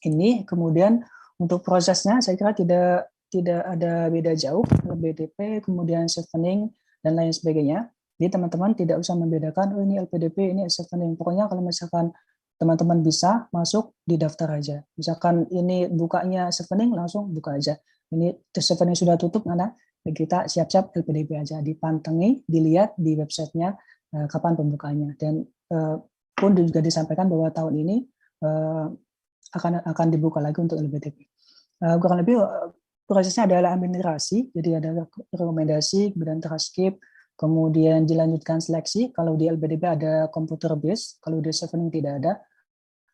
Ini kemudian untuk prosesnya saya kira tidak ada beda jauh, LPDP, kemudian chevening dan lain sebagainya. Jadi teman-teman tidak usah membedakan, ini LPDP, ini chevening. Pokoknya kalau misalkan teman-teman bisa masuk di daftar aja. Misalkan ini bukanya chevening, langsung buka aja. Ini chevening sudah tutup, kita siap-siap LPDP aja, dipantengi, dilihat di websitenya kapan pembukanya. Dan pun juga disampaikan bahwa tahun ini akan dibuka lagi untuk LPDP. Kurang lebih prosesnya adalah administrasi, jadi ada rekomendasi, kemudian transkrip, kemudian dilanjutkan seleksi. Kalau di LPDP ada computer base, kalau di chevening tidak ada,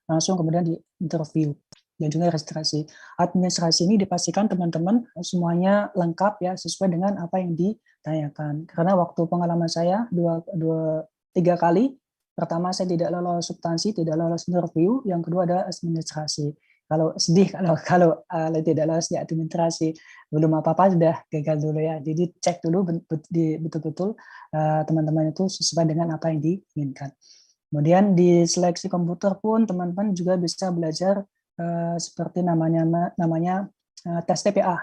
langsung kemudian di interview dan juga registrasi. Administrasi ini dipastikan teman-teman semuanya lengkap ya, sesuai dengan apa yang ditanyakan. Karena waktu pengalaman saya 3 kali. Pertama saya tidak lolos substansi, tidak lolos interview. Yang kedua ada administrasi. Kalau sedih kalau tidak lolos di administrasi, belum apa-apa sudah gagal dulu ya. Jadi cek dulu betul-betul teman-teman itu sesuai dengan apa yang diinginkan. Kemudian di seleksi komputer pun teman-teman juga bisa belajar seperti namanya tes TPA.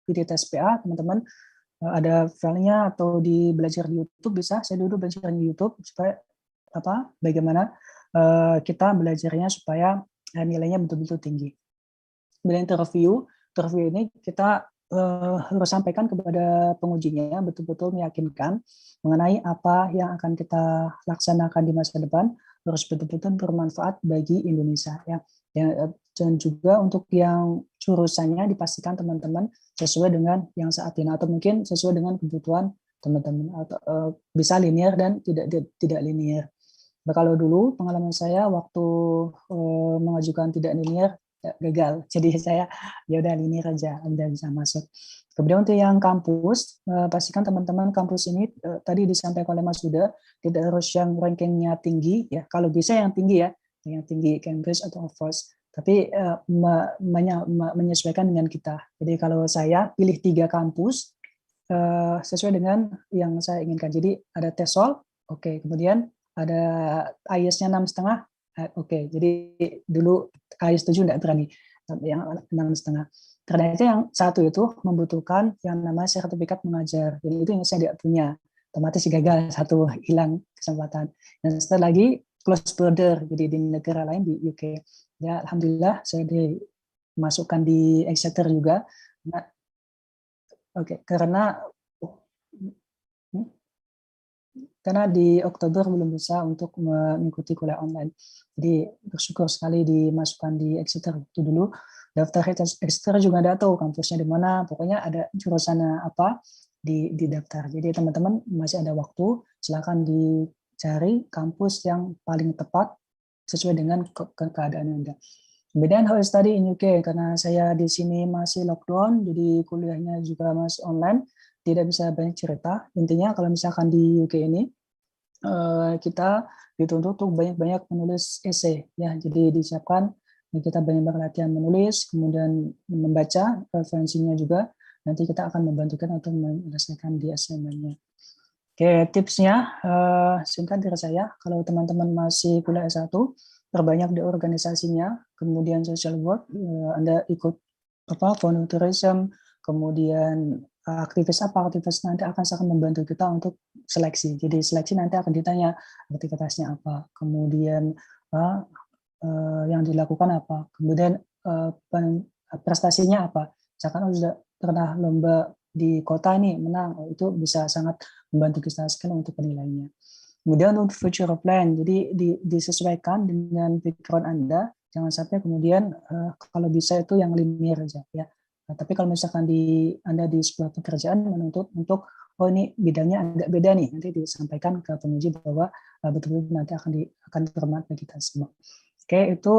Jadi tes TPA teman-teman ada filenya atau belajar di YouTube bisa. Saya dulu belajar di YouTube supaya bagaimana kita belajarnya supaya nilainya betul-betul tinggi. Kemudian interview ini kita harus sampaikan kepada pengujinya betul-betul meyakinkan mengenai apa yang akan kita laksanakan di masa depan harus betul-betul bermanfaat bagi Indonesia ya. Dan juga untuk yang jurusannya dipastikan teman-teman sesuai dengan yang saat ini atau mungkin sesuai dengan kebutuhan teman-teman atau bisa linear dan tidak linear. Kalau dulu pengalaman saya waktu mengajukan tidak linear gagal, jadi saya ya udah linear aja, udah bisa masuk. Kemudian untuk yang kampus, pastikan teman-teman kampus ini tadi disampaikan oleh Mas Huda tidak harus yang rankingnya tinggi ya, kalau bisa yang tinggi ya, yang tinggi Cambridge atau Oxford, tapi menyesuaikan dengan kita. Jadi kalau saya pilih 3 kampus sesuai dengan yang saya inginkan. Jadi ada TESOL, oke, kemudian ada IELTS-nya 6,5, oke. Jadi dulu kali 7 tidak berani, yang 6,5. Karena itu yang satu itu membutuhkan yang namanya sertifikat mengajar, jadi itu yang saya tidak punya, otomatis gagal, satu hilang kesempatan. Dan setelah lagi close border, jadi di negara lain di UK. Ya alhamdulillah saya dimasukkan di Exeter juga. Nah, karena di Oktober belum bisa untuk mengikuti kuliah online. Jadi bersyukur sekali dimasukkan di Exeter itu dulu. Daftar Exeter juga tidak tahu kampusnya di mana, pokoknya ada jurusan apa di daftar. Jadi teman-teman masih ada waktu, silakan dicari kampus yang paling tepat sesuai dengan keadaan Anda. Kemudian how I study in UK, karena saya di sini masih lockdown, jadi kuliahnya juga masih online, tidak bisa banyak cerita. Intinya kalau misalkan di UK ini kita dituntut untuk banyak-banyak menulis esai, ya. Jadi disiapkan kita banyak latihan menulis, kemudian membaca referensinya juga. Nanti kita akan membantu kita untuk menyelesaikan di assignment-nya. Oke, tipsnya singkat dari saya, kalau teman-teman masih kuliah S1, perbanyak di organisasinya, kemudian social work, Anda ikut volunteerism, kemudian aktivis nanti akan sangat membantu kita untuk seleksi. Jadi seleksi nanti akan ditanya aktivitasnya apa, kemudian yang dilakukan apa, kemudian prestasinya apa. Misalkan sudah pernah lomba di kota nih menang, itu bisa sangat membantu kita sekali untuk penilaiannya. Kemudian untuk future plan, jadi disesuaikan dengan background Anda, jangan sampai kemudian kalau bisa itu yang linear aja ya. Nah, tapi kalau misalkan Anda di sebuah pekerjaan menuntut untuk oh ini bidangnya agak beda nih, nanti disampaikan ke penguji bahwa betul-betul nanti akan bermanfaat bagi kita semua. Oke, itu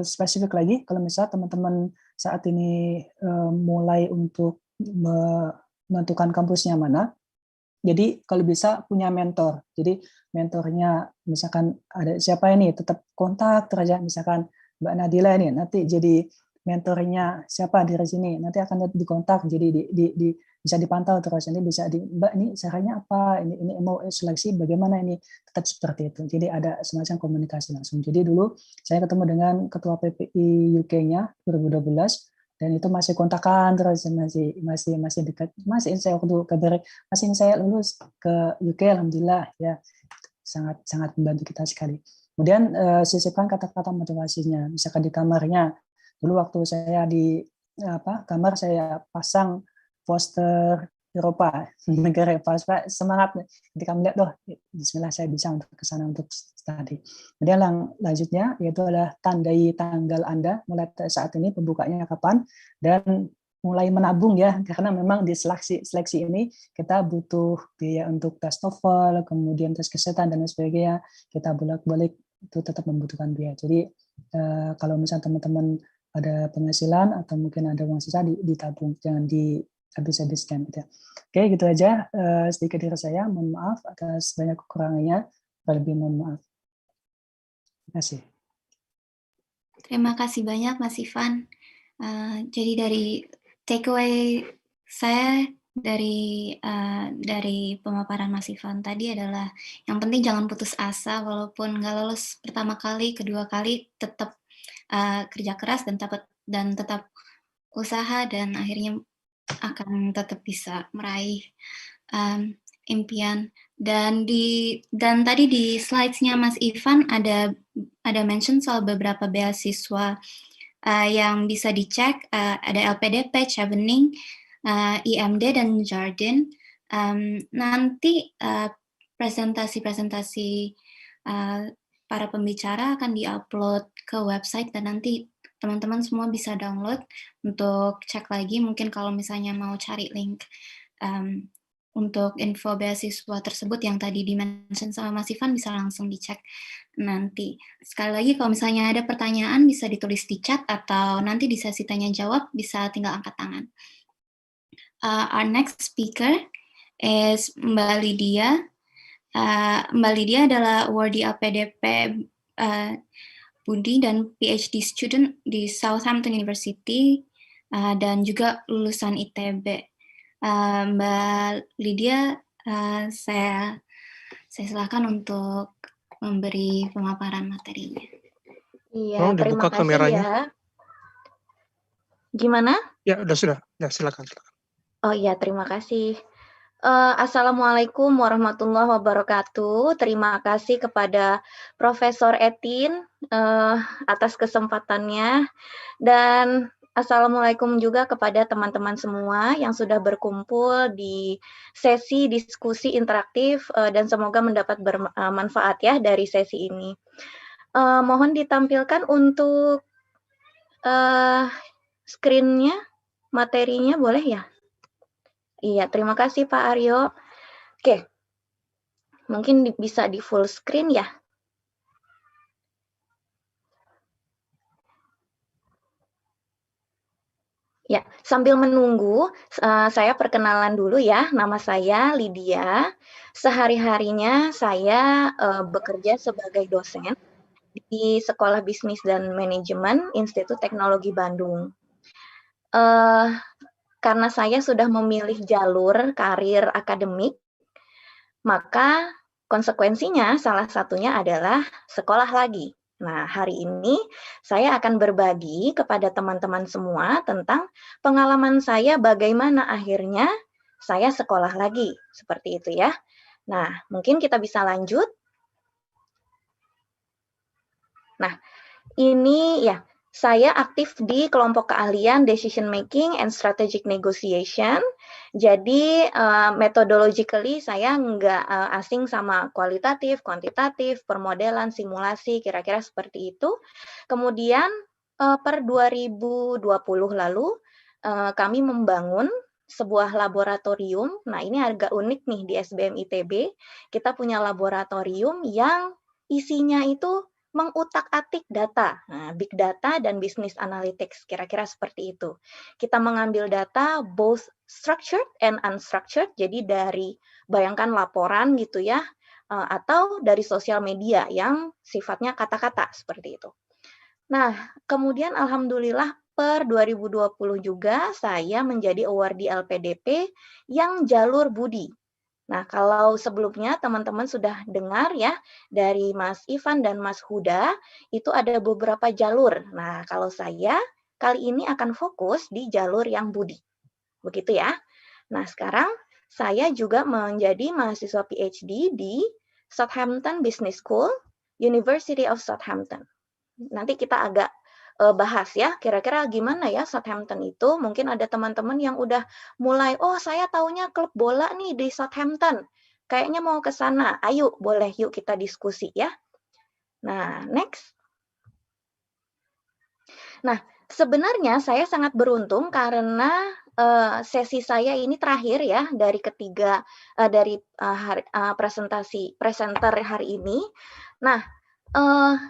spesifik lagi kalau misalnya teman-teman saat ini mulai untuk menentukan kampusnya mana. Jadi kalau bisa punya mentor. Jadi mentornya misalkan ada siapa ini, tetap kontak aja, misalkan Mbak Nadila ini nanti jadi mentornya siapa di sini, nanti akan dikontak, jadi bisa dipantau terus, ini bisa Mbak ini caranya apa, ini mau seleksi bagaimana, ini tetap seperti itu. Jadi ada semacam komunikasi langsung. Jadi dulu saya ketemu dengan ketua PPI UK-nya 2012, dan itu masih kontakan terus, masih dekat, masih saya waktu kabar masih saya lulus ke UK, alhamdulillah ya, sangat membantu kita sekali. Kemudian sisipkan kata-kata motivasinya, misalkan di kamarnya. Dulu waktu saya di kamar saya pasang poster Eropa, negara Eropa, semangat ketika melihat, doh bismillah saya bisa untuk ke sana untuk studi. Kemudian lanjutnya yaitu adalah tandai tanggal Anda mulai saat ini, pembukanya kapan, dan mulai menabung ya, karena memang di seleksi ini kita butuh biaya untuk tes TOEFL, kemudian tes kesehatan dan sebagainya, kita bolak-balik itu tetap membutuhkan biaya. Jadi kalau misalnya teman-teman ada penghasilan atau mungkin ada uang sisa, ditabung, jangan dihabis-habiskan gitu ya. Oke, gitu aja sedikit dari saya. Mohon maaf atas banyak kekurangannya, lebih mohon maaf. Terima kasih. Terima kasih banyak Mas Ivan. Jadi dari takeaway saya dari pemaparan Mas Ivan tadi adalah yang penting jangan putus asa, walaupun nggak lulus pertama kali, kedua kali, tetap kerja keras dan tetap usaha, dan akhirnya akan tetap bisa meraih impian. Dan tadi di slides-nya Mas Ivan ada mention soal beberapa beasiswa yang bisa dicek, ada LPDP, Chevening, IMD, dan Jardine. Nanti presentasi para pembicara akan diupload ke website, dan nanti teman-teman semua bisa download untuk cek lagi. Mungkin kalau misalnya mau cari link untuk info beasiswa tersebut yang tadi di-mention sama Mas Ivan, bisa langsung dicek nanti. Sekali lagi, kalau misalnya ada pertanyaan bisa ditulis di chat, atau nanti di sesi tanya-jawab bisa tinggal angkat tangan. Our next speaker is Mbak Lydia. Mbak Lydia adalah awardee LPDP Budi dan PhD student di Southampton University, dan juga lulusan ITB. Mbak Lydia, saya silakan untuk memberi pemaparan materinya. Iya, Tolong terima dibuka kasih kameranya. ya. Gimana? Ya, sudah. Ya, silakan. Oh iya, terima kasih. Assalamualaikum warahmatullahi wabarakatuh. Terima kasih kepada Profesor Etin atas kesempatannya. Dan assalamualaikum juga kepada teman-teman semua yang sudah berkumpul di sesi diskusi interaktif dan semoga mendapat bermanfaat ya dari sesi ini. Mohon ditampilkan untuk screen-nya, materinya boleh ya? Iya, terima kasih Pak Aryo. Oke, mungkin bisa di full screen ya. Ya, sambil menunggu, saya perkenalan dulu ya. Nama saya Lydia. Sehari-harinya saya bekerja sebagai dosen di Sekolah Bisnis dan Manajemen Institut Teknologi Bandung. Karena saya sudah memilih jalur karir akademik, maka konsekuensinya salah satunya adalah sekolah lagi. Nah, hari ini saya akan berbagi kepada teman-teman semua tentang pengalaman saya bagaimana akhirnya saya sekolah lagi. Seperti itu ya. Nah, mungkin kita bisa lanjut. Nah, ini ya, saya aktif di kelompok keahlian Decision Making and Strategic Negotiation. Jadi methodologically saya nggak asing sama kualitatif, kuantitatif, permodelan, simulasi, kira-kira seperti itu. Kemudian per 2020 lalu kami membangun sebuah laboratorium. Nah, ini agak unik nih di SBM ITB. Kita punya laboratorium yang isinya itu mengutak-atik data, big data dan business analytics, kira-kira seperti itu. Kita mengambil data both structured and unstructured, jadi dari bayangkan laporan gitu ya, atau dari sosial media yang sifatnya kata-kata seperti itu. Nah, kemudian alhamdulillah per 2020 juga saya menjadi awardee LPDP yang jalur Budi. Nah, kalau sebelumnya teman-teman sudah dengar ya dari Mas Ivan dan Mas Huda, itu ada beberapa jalur. Nah, kalau saya kali ini akan fokus di jalur yang Budi. Begitu ya. Nah, sekarang saya juga menjadi mahasiswa PhD di Southampton Business School, University of Southampton. Nanti kita agak bahas ya, kira-kira gimana ya Southampton itu. Mungkin ada teman-teman yang udah mulai, oh saya taunya klub bola nih di Southampton, kayaknya mau ke sana. Ayo, boleh yuk kita diskusi ya. Nah, next. Nah, sebenarnya saya sangat beruntung karena sesi saya ini terakhir ya dari ketiga dari presenter hari ini. Nah,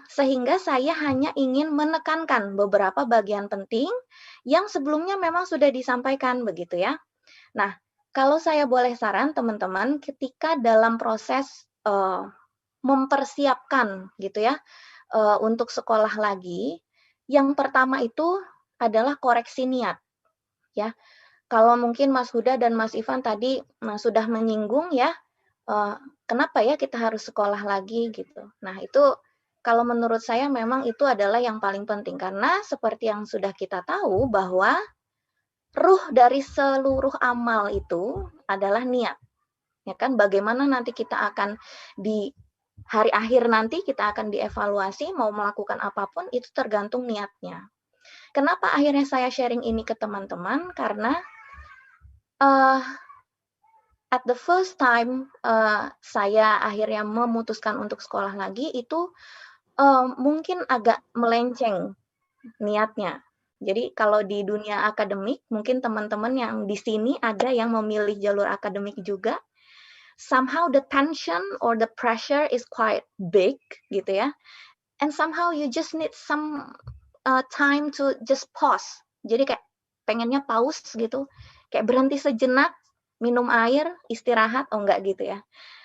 sehingga saya hanya ingin menekankan beberapa bagian penting yang sebelumnya memang sudah disampaikan begitu ya. Nah, kalau saya boleh saran teman-teman, ketika dalam proses mempersiapkan gitu ya untuk sekolah lagi, yang pertama itu adalah koreksi niat ya. Kalau mungkin Mas Huda dan Mas Ivan tadi sudah menyinggung ya, kenapa ya kita harus sekolah lagi gitu. Nah, itu kalau menurut saya memang itu adalah yang paling penting karena seperti yang sudah kita tahu bahwa ruh dari seluruh amal itu adalah niat. Ya kan, bagaimana nanti kita akan di hari akhir nanti kita akan dievaluasi mau melakukan apapun itu tergantung niatnya. Kenapa akhirnya saya sharing ini ke teman-teman? Karena at the first time saya akhirnya memutuskan untuk sekolah lagi itu mungkin agak melenceng niatnya. Jadi kalau di dunia akademik, mungkin teman-teman yang di sini ada yang memilih jalur akademik juga, somehow the tension or the pressure is quite big gitu ya. And somehow you just need some time to just pause. Jadi kayak pengennya pause gitu, kayak berhenti sejenak, minum air, istirahat, oh enggak gitu ya.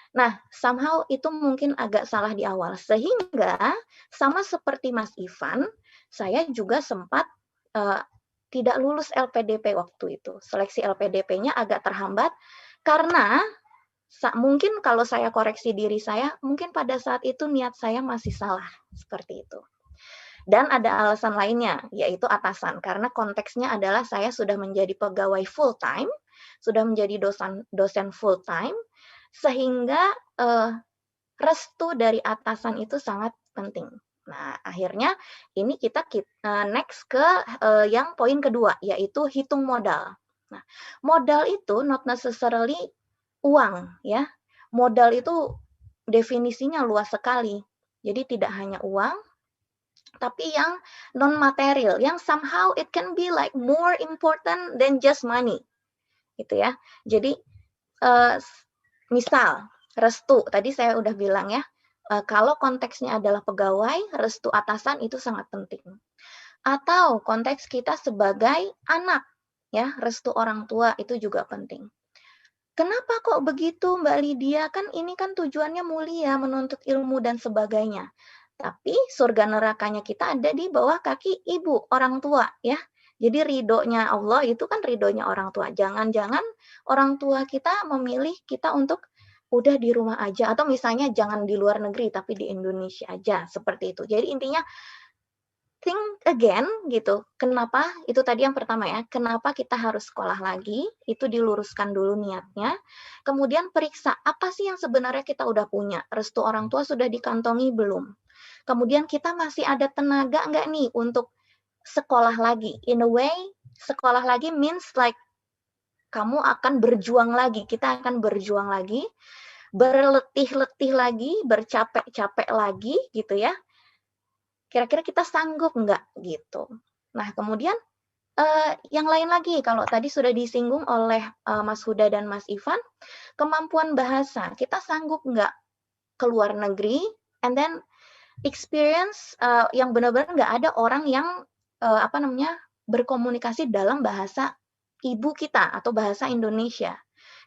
Nah, somehow itu mungkin agak salah di awal. Sehingga sama seperti Mas Ivan, saya juga sempat tidak lulus LPDP waktu itu. Seleksi LPDP-nya agak terhambat karena mungkin kalau saya koreksi diri saya, mungkin pada saat itu niat saya masih salah. Seperti itu. Dan ada alasan lainnya, yaitu atasan. Karena konteksnya adalah saya sudah menjadi pegawai full time, sudah menjadi dosen full time, sehingga restu dari atasan itu sangat penting. Nah, akhirnya ini kita next ke yang poin kedua, yaitu hitung modal. Nah, modal itu not necessarily uang, ya. Modal itu definisinya luas sekali. Jadi tidak hanya uang, tapi yang non-material, yang somehow it can be like more important than just money. Gitu ya. Jadi, misal, restu, tadi saya udah bilang ya, kalau konteksnya adalah pegawai, restu atasan itu sangat penting. Atau konteks kita sebagai anak, ya, restu orang tua itu juga penting. Kenapa kok begitu Mbak Lydia? Kan ini kan tujuannya mulia, menuntut ilmu dan sebagainya. Tapi surga nerakanya kita ada di bawah kaki ibu, orang tua, ya. Jadi ridhonya Allah itu kan ridhonya orang tua. Jangan-jangan orang tua kita memilih kita untuk udah di rumah aja, atau misalnya jangan di luar negeri tapi di Indonesia aja, seperti itu. Jadi intinya think again gitu. Kenapa? Itu tadi yang pertama ya. Kenapa kita harus sekolah lagi? Itu diluruskan dulu niatnya. Kemudian periksa apa sih yang sebenarnya kita udah punya. Restu orang tua sudah dikantongi belum? Kemudian kita masih ada tenaga nggak nih untuk sekolah lagi? In a way, sekolah lagi means like kamu akan berjuang lagi. Kita akan berjuang lagi, berletih-letih lagi, bercapek-capek lagi gitu ya. Kira-kira kita sanggup nggak gitu. Nah, kemudian yang lain lagi, kalau tadi sudah disinggung oleh Mas Huda dan Mas Ivan, kemampuan bahasa. Kita sanggup nggak ke luar negeri, and then experience yang benar-benar nggak ada orang yang berkomunikasi dalam bahasa ibu kita atau bahasa Indonesia.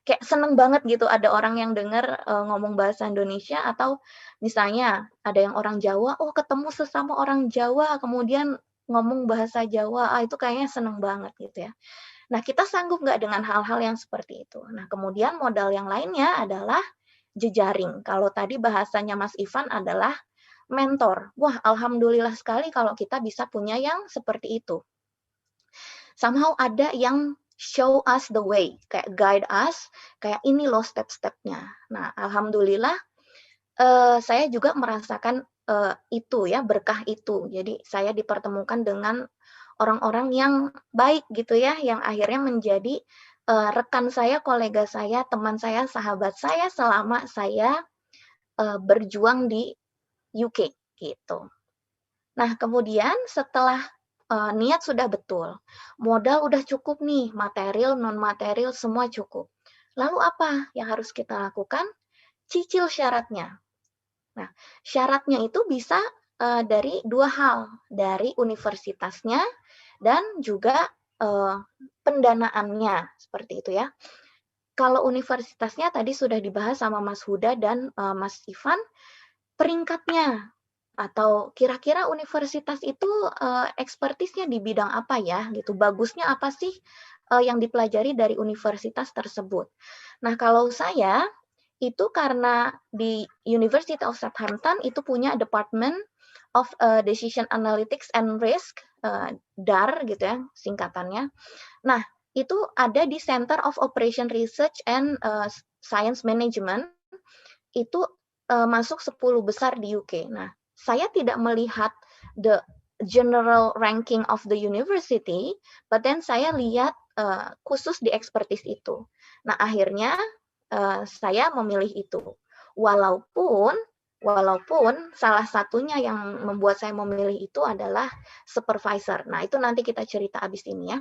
Kayak seneng banget gitu ada orang yang dengar ngomong bahasa Indonesia, atau misalnya ada yang orang Jawa, oh ketemu sesama orang Jawa kemudian ngomong bahasa Jawa, itu kayaknya seneng banget gitu ya. Nah, kita sanggup nggak dengan hal-hal yang seperti itu? Nah, kemudian modal yang lainnya adalah jejaring. Kalau tadi bahasanya Mas Ivan adalah mentor. Wah, alhamdulillah sekali kalau kita bisa punya yang seperti itu. Somehow ada yang show us the way, kayak guide us, kayak ini loh step-stepnya. Nah, alhamdulillah saya juga merasakan itu ya, berkah itu. Jadi saya dipertemukan dengan orang-orang yang baik gitu ya, yang akhirnya menjadi rekan saya, kolega saya, teman saya, sahabat saya selama saya berjuang di UK gitu. Nah, kemudian setelah niat sudah betul, modal udah cukup nih, material, non-material semua cukup. Lalu apa yang harus kita lakukan? Cicil syaratnya. Nah, syaratnya itu bisa dari dua hal, dari universitasnya dan juga pendanaannya, seperti itu ya. Kalau universitasnya tadi sudah dibahas sama Mas Huda dan Mas Ivan, peringkatnya, atau kira-kira universitas itu ekspertisnya di bidang apa ya gitu, bagusnya apa sih yang dipelajari dari universitas tersebut. Nah, kalau saya itu karena di University of Southampton itu punya Department of Decision Analytics and Risk, DAR gitu ya singkatannya. Nah, itu ada di Center of Operation Research and Science Management, itu masuk 10 besar di UK. Nah, saya tidak melihat the general ranking of the university, but then saya lihat khusus di expertise itu. Nah, akhirnya saya memilih itu. Walaupun salah satunya yang membuat saya memilih itu adalah supervisor. Nah, itu nanti kita cerita abis ini ya.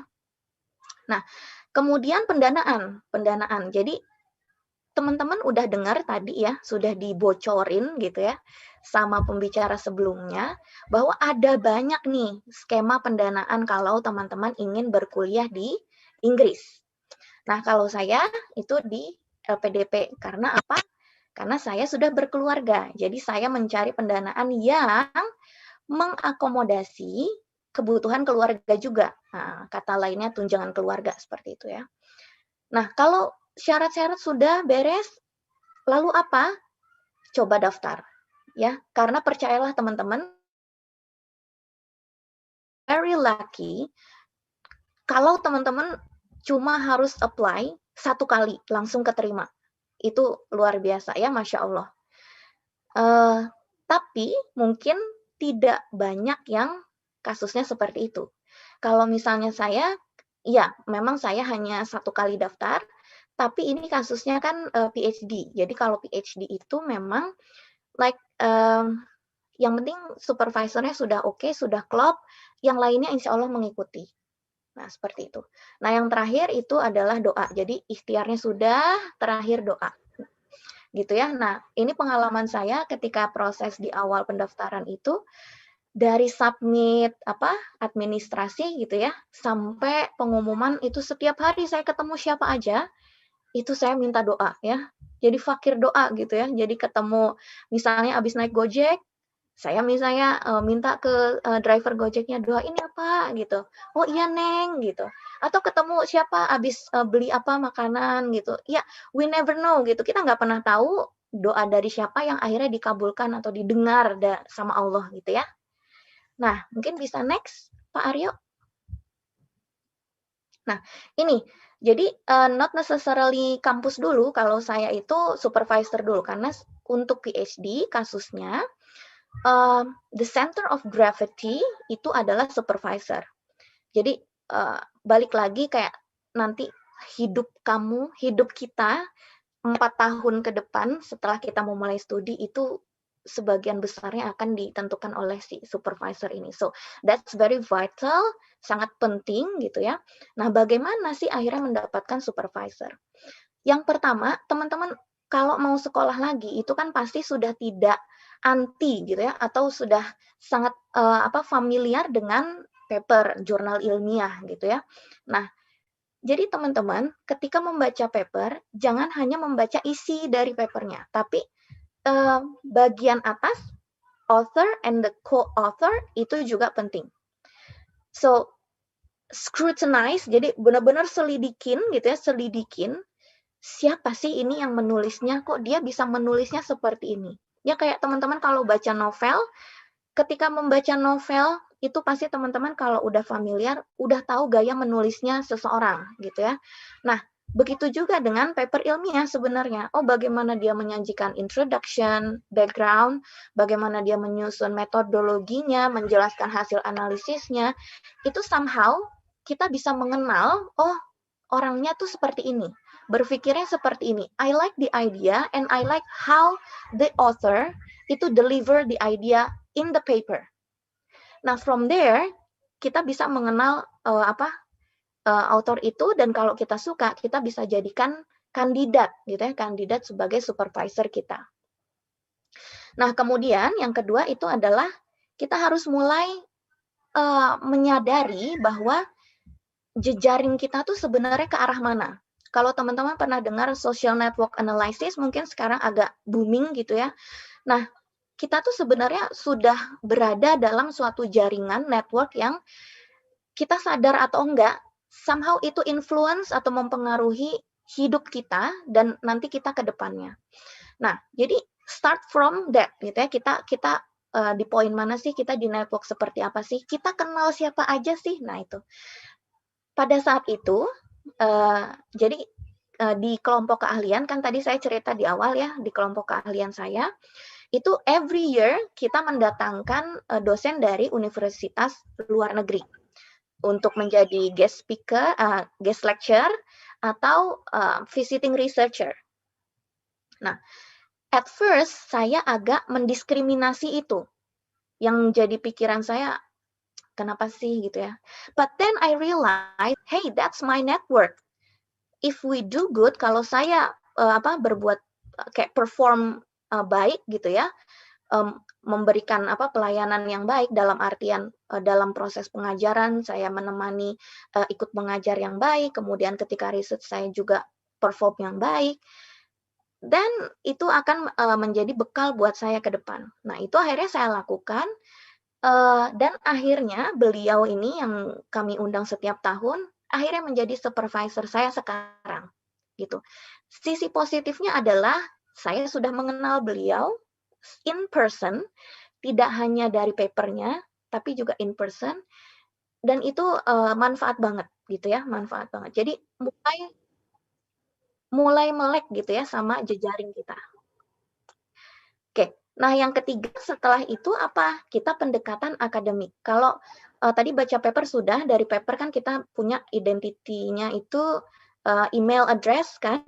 Nah, kemudian pendanaan. Jadi teman-teman udah dengar tadi ya, sudah dibocorin gitu ya sama pembicara sebelumnya, bahwa ada banyak nih skema pendanaan kalau teman-teman ingin berkuliah di Inggris. Nah, kalau saya itu di LPDP. Karena apa? Karena saya sudah berkeluarga. Jadi saya mencari pendanaan yang mengakomodasi kebutuhan keluarga juga. Nah, kata lainnya tunjangan keluarga, seperti itu ya. Nah, kalau syarat-syarat sudah beres, lalu apa? Coba daftar. Ya, karena percayalah teman-teman, very lucky kalau teman-teman cuma harus apply 1 kali langsung keterima. Itu luar biasa ya, Masya Allah. Tapi mungkin tidak banyak yang kasusnya seperti itu. Kalau misalnya saya, ya memang saya hanya 1 kali daftar, tapi ini kasusnya kan PhD. Jadi kalau PhD itu memang like yang penting supervisornya sudah oke, sudah klop, yang lainnya insya Allah mengikuti. Nah, seperti itu. Nah, yang terakhir itu adalah doa. Jadi ikhtiarnya sudah, terakhir doa. Gitu ya. Nah, ini pengalaman saya ketika proses di awal pendaftaran itu, dari submit administrasi gitu ya, sampai pengumuman itu setiap hari saya ketemu siapa aja, itu saya minta doa ya. Jadi fakir doa gitu ya. Jadi ketemu misalnya habis naik Gojek, saya misalnya minta ke driver Gojeknya, doain ya Pak gitu. Oh iya Neng gitu. Atau ketemu siapa habis beli apa makanan gitu. Ya, we never know gitu. Kita nggak pernah tahu doa dari siapa yang akhirnya dikabulkan atau didengar sama Allah gitu ya. Nah, mungkin bisa next Pak Aryo. Nah, ini jadi not necessarily kampus dulu, kalau saya itu supervisor dulu, karena untuk PhD kasusnya the center of gravity itu adalah supervisor. Jadi balik lagi kayak nanti hidup kita 4 tahun ke depan setelah kita memulai studi itu sebagian besarnya akan ditentukan oleh si supervisor ini. So that's very vital, sangat penting gitu ya. Nah, bagaimana sih akhirnya mendapatkan supervisor? Yang pertama, teman-teman kalau mau sekolah lagi itu kan pasti sudah tidak anti gitu ya, atau sudah sangat familiar dengan paper jurnal ilmiah gitu ya. Nah, jadi teman-teman ketika membaca paper jangan hanya membaca isi dari papernya, tapi bagian atas author and the co-author itu juga penting. So scrutinize, jadi benar-benar selidikin gitu ya, siapa sih ini yang menulisnya, kok dia bisa menulisnya seperti ini. Ya kayak teman-teman kalau baca novel, ketika membaca novel itu pasti teman-teman kalau udah familiar, udah tahu gaya menulisnya seseorang gitu ya. Nah, begitu juga dengan paper ilmiah sebenarnya. Oh, bagaimana dia menyajikan introduction, background, bagaimana dia menyusun metodologinya, menjelaskan hasil analisisnya, itu somehow kita bisa mengenal, oh orangnya tuh seperti ini, berpikirnya seperti ini. I like the idea and I like how the author itu deliver the idea in the paper. Nah, from there kita bisa mengenal author itu, dan kalau kita suka kita bisa jadikan kandidat gitu ya, kandidat sebagai supervisor kita. Nah, kemudian yang kedua itu adalah kita harus mulai menyadari bahwa jejaring kita tuh sebenarnya ke arah mana. Kalau teman-teman pernah dengar social network analysis, mungkin sekarang agak booming gitu ya. Nah, kita tuh sebenarnya sudah berada dalam suatu jaringan network yang kita sadar atau enggak, somehow itu influence atau mempengaruhi hidup kita dan nanti kita ke depannya. Nah, jadi start from that gitu ya. Kita di poin mana sih, kita di network seperti apa sih, kita kenal siapa aja sih. Nah, itu pada saat itu, jadi di kelompok keahlian, kan tadi saya cerita di awal ya, di kelompok keahlian saya, itu every year kita mendatangkan dosen dari universitas luar negeri untuk menjadi guest speaker, guest lecturer, atau visiting researcher. Nah, at first saya agak mendiskriminasi itu, yang jadi pikiran saya, kenapa sih gitu ya. But then I realize, hey, that's my network. If we do good, kalau saya berbuat kayak perform baik gitu ya, memberikan pelayanan yang baik dalam artian dalam proses pengajaran saya menemani ikut mengajar yang baik, kemudian ketika riset saya juga perform yang baik, dan itu akan menjadi bekal buat saya ke depan. Nah, itu akhirnya saya lakukan. Dan akhirnya beliau ini yang kami undang setiap tahun akhirnya menjadi supervisor saya sekarang gitu. Sisi positifnya adalah saya sudah mengenal beliau in person, tidak hanya dari papernya tapi juga in person, Dan itu manfaat banget gitu ya, manfaat banget. Jadi mulai melek gitu ya sama jejaring kita. Oke, nah yang ketiga setelah itu apa? Kita pendekatan akademik. Kalau tadi baca paper sudah, dari paper kan kita punya identitinya itu email address kan,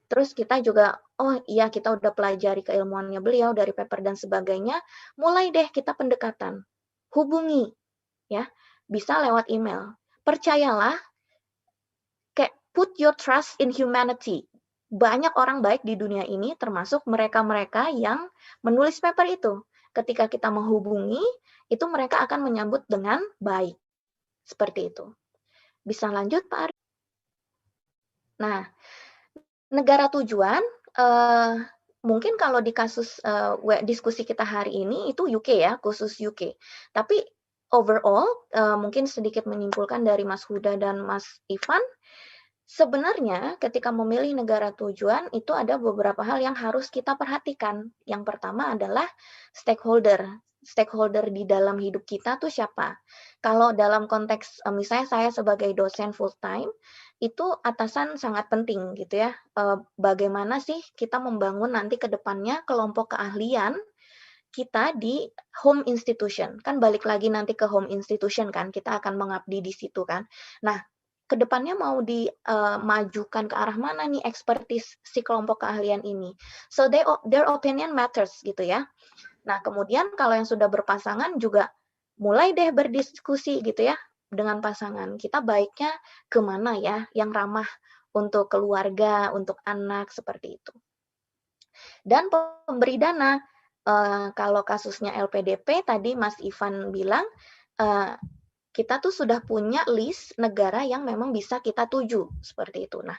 terus kita juga, oh iya kita udah pelajari keilmuannya beliau dari paper dan sebagainya, mulai deh kita pendekatan, hubungi, ya, bisa lewat email. Percayalah, kayak put your trust in humanity. Banyak orang baik di dunia ini, termasuk mereka-mereka yang menulis paper itu. Ketika kita menghubungi, itu mereka akan menyambut dengan baik. Seperti itu. Bisa lanjut, Pak Ari? Nah, negara tujuan, mungkin kalau di kasus diskusi kita hari ini, itu UK ya, khusus UK. Tapi overall, mungkin sedikit menyimpulkan dari Mas Huda dan Mas Ivan, sebenarnya ketika memilih negara tujuan itu ada beberapa hal yang harus kita perhatikan. Yang pertama adalah stakeholder. Stakeholder di dalam hidup kita tuh siapa? Kalau dalam konteks misalnya saya sebagai dosen full time, itu atasan sangat penting gitu ya. Bagaimana sih kita membangun nanti ke depannya kelompok keahlian kita di home institution. Kan balik lagi nanti ke home institution kan, kita akan mengabdi di situ kan. Nah, kedepannya mau dimajukan ke arah mana nih expertise si kelompok keahlian ini. So their opinion matters gitu ya. Nah kemudian kalau yang sudah berpasangan juga mulai deh berdiskusi gitu ya dengan pasangan. Kita baiknya kemana ya yang ramah untuk keluarga, untuk anak seperti itu. Dan pemberi dana, kalau kasusnya LPDP tadi Mas Ivan bilang, kita tuh sudah punya list negara yang memang bisa kita tuju seperti itu. Nah,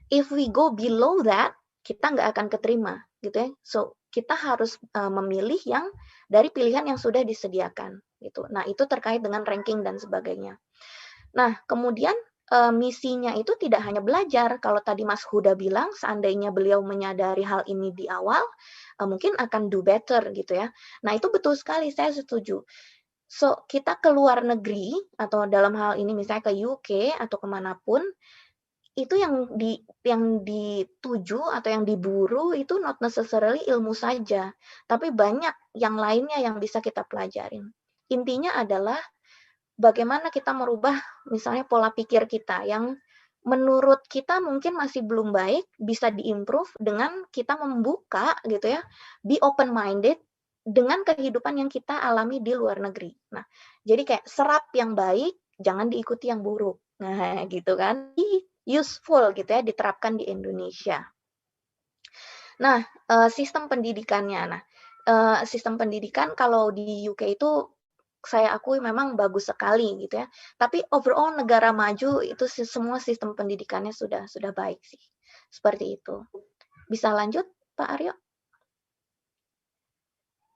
if we go below that, kita nggak akan keterima, gitu ya. So kita harus memilih yang dari pilihan yang sudah disediakan, gitu. Nah, itu terkait dengan ranking dan sebagainya. Nah, kemudian misinya itu tidak hanya belajar. Kalau tadi Mas Huda bilang, seandainya beliau menyadari hal ini di awal, mungkin akan do better, gitu ya. Nah, itu betul sekali, saya setuju. So, kita ke luar negeri, atau dalam hal ini misalnya ke UK, atau kemanapun, itu yang dituju atau yang diburu itu not necessarily ilmu saja, tapi banyak yang lainnya yang bisa kita pelajarin. Intinya adalah bagaimana kita merubah misalnya pola pikir kita yang menurut kita mungkin masih belum baik, bisa diimprove dengan kita membuka gitu ya, be open-minded, dengan kehidupan yang kita alami di luar negeri. Nah, jadi kayak serap yang baik, jangan diikuti yang buruk. Nah, gitu kan. Useful gitu ya, diterapkan di Indonesia. Nah, sistem pendidikannya. Nah, sistem pendidikan kalau di UK itu saya akui memang bagus sekali gitu ya. Tapi overall negara maju itu semua sistem pendidikannya sudah baik sih. Seperti itu. Bisa lanjut, Pak Aryo?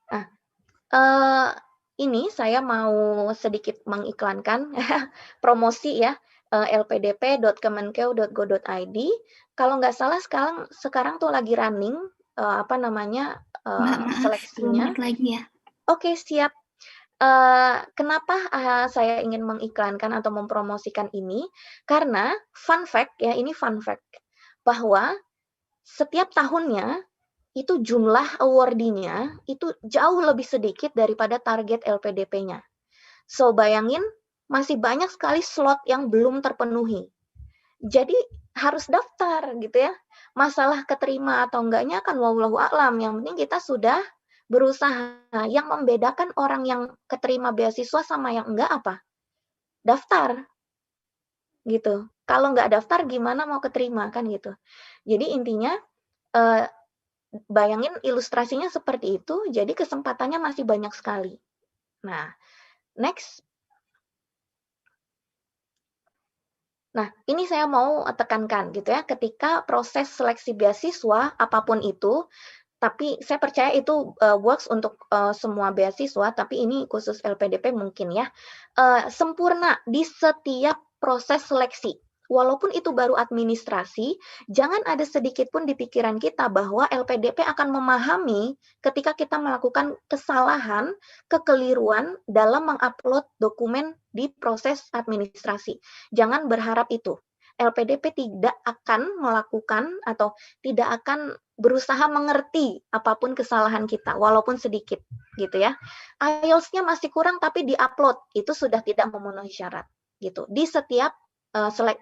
Nah, ini saya mau sedikit mengiklankan promosi ya, lpdp.kemenkeu.go.id. Kalau nggak salah sekarang tuh lagi running seleksinya. Lagi ya. Oke, siap. Kenapa saya ingin mengiklankan atau mempromosikan ini? Karena fun fact ya, ini fun fact bahwa setiap tahunnya itu jumlah awardee-nya itu jauh lebih sedikit daripada target LPDP-nya. So, bayangin masih banyak sekali slot yang belum terpenuhi. Jadi, harus daftar gitu ya. Masalah keterima atau enggaknya kan wallahu a'lam. Yang penting kita sudah berusaha. Yang membedakan orang yang keterima beasiswa sama yang enggak apa? Daftar. Gitu. Kalau enggak daftar gimana mau keterima kan gitu. Jadi intinya bayangin ilustrasinya seperti itu, jadi kesempatannya masih banyak sekali. Nah, next. Nah, ini saya mau tekankan gitu ya, ketika proses seleksi beasiswa, apapun itu, tapi saya percaya itu works untuk semua beasiswa, tapi ini khusus LPDP mungkin ya, sempurna di setiap proses seleksi. Walaupun itu baru administrasi, jangan ada sedikit pun di pikiran kita bahwa LPDP akan memahami ketika kita melakukan kesalahan, kekeliruan dalam mengupload dokumen di proses administrasi. Jangan berharap itu. LPDP tidak akan melakukan atau tidak akan berusaha mengerti apapun kesalahan kita, walaupun sedikit, gitu ya. IELTS-nya masih kurang tapi diupload, itu sudah tidak memenuhi syarat, gitu. Di setiap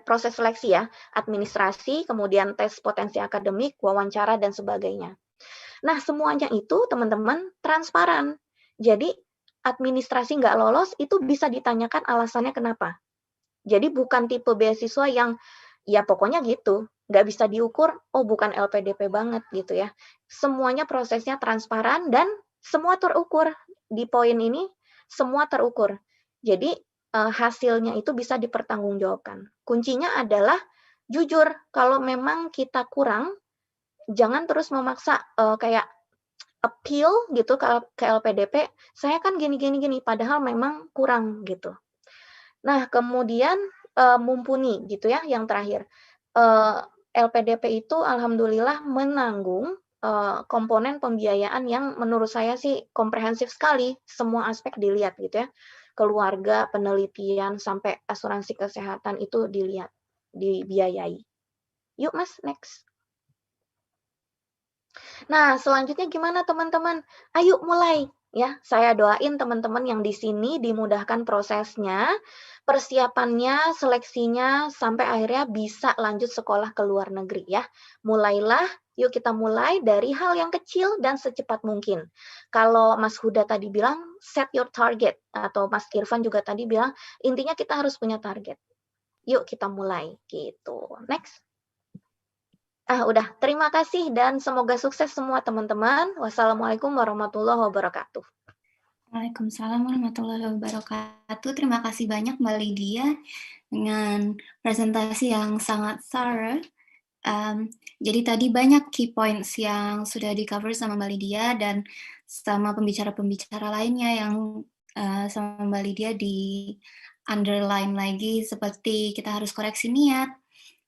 proses seleksi ya, administrasi, kemudian tes potensi akademik, wawancara, dan sebagainya. Nah, semuanya itu teman-teman transparan. Jadi, administrasi nggak lolos itu bisa ditanyakan alasannya kenapa. Jadi, bukan tipe beasiswa yang ya pokoknya gitu, nggak bisa diukur, oh bukan LPDP banget gitu ya. Semuanya prosesnya transparan dan semua terukur. Di poin ini, semua terukur. Jadi, hasilnya itu bisa dipertanggungjawabkan. Kuncinya adalah jujur, kalau memang kita kurang, jangan terus memaksa kayak appeal gitu ke LPDP, saya kan gini, padahal memang kurang gitu. Nah, kemudian mumpuni gitu ya, yang terakhir. LPDP itu alhamdulillah menanggung komponen pembiayaan yang menurut saya sih komprehensif sekali, semua aspek dilihat gitu ya. Keluarga, penelitian, sampai asuransi kesehatan itu dilihat, dibiayai. Yuk Mas, next. Nah, selanjutnya gimana teman-teman? Ayo mulai ya. Saya doain teman-teman yang di sini dimudahkan prosesnya, persiapannya, seleksinya sampai akhirnya bisa lanjut sekolah ke luar negeri ya. Mulailah, yuk kita mulai dari hal yang kecil dan secepat mungkin. Kalau Mas Huda tadi bilang set your target, atau Mas Irfan juga tadi bilang intinya kita harus punya target. Yuk kita mulai gitu. Next. Udah. Terima kasih dan semoga sukses semua teman-teman. Wassalamualaikum warahmatullahi wabarakatuh. Waalaikumsalam warahmatullahi wabarakatuh. Terima kasih banyak Mbak Lydia dengan presentasi yang sangat thorough. Jadi tadi banyak key points yang sudah di-cover sama Mbak Lydia dan sama pembicara-pembicara lainnya yang sama Mbak Lydia di underline lagi, seperti kita harus koreksi niat,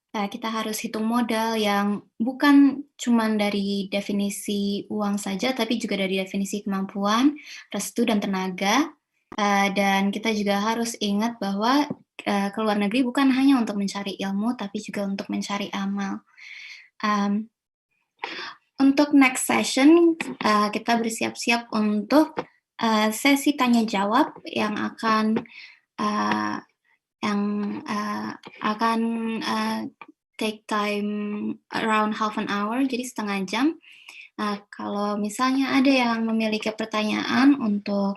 kita harus hitung modal yang bukan cuma dari definisi uang saja, tapi juga dari definisi kemampuan, restu, dan tenaga. Dan kita juga harus ingat bahwa ke luar negeri bukan hanya untuk mencari ilmu, tapi juga untuk mencari amal. Untuk next session, kita bersiap-siap untuk sesi tanya-jawab yang akan take time around half an hour, jadi setengah jam. Kalau misalnya ada yang memiliki pertanyaan untuk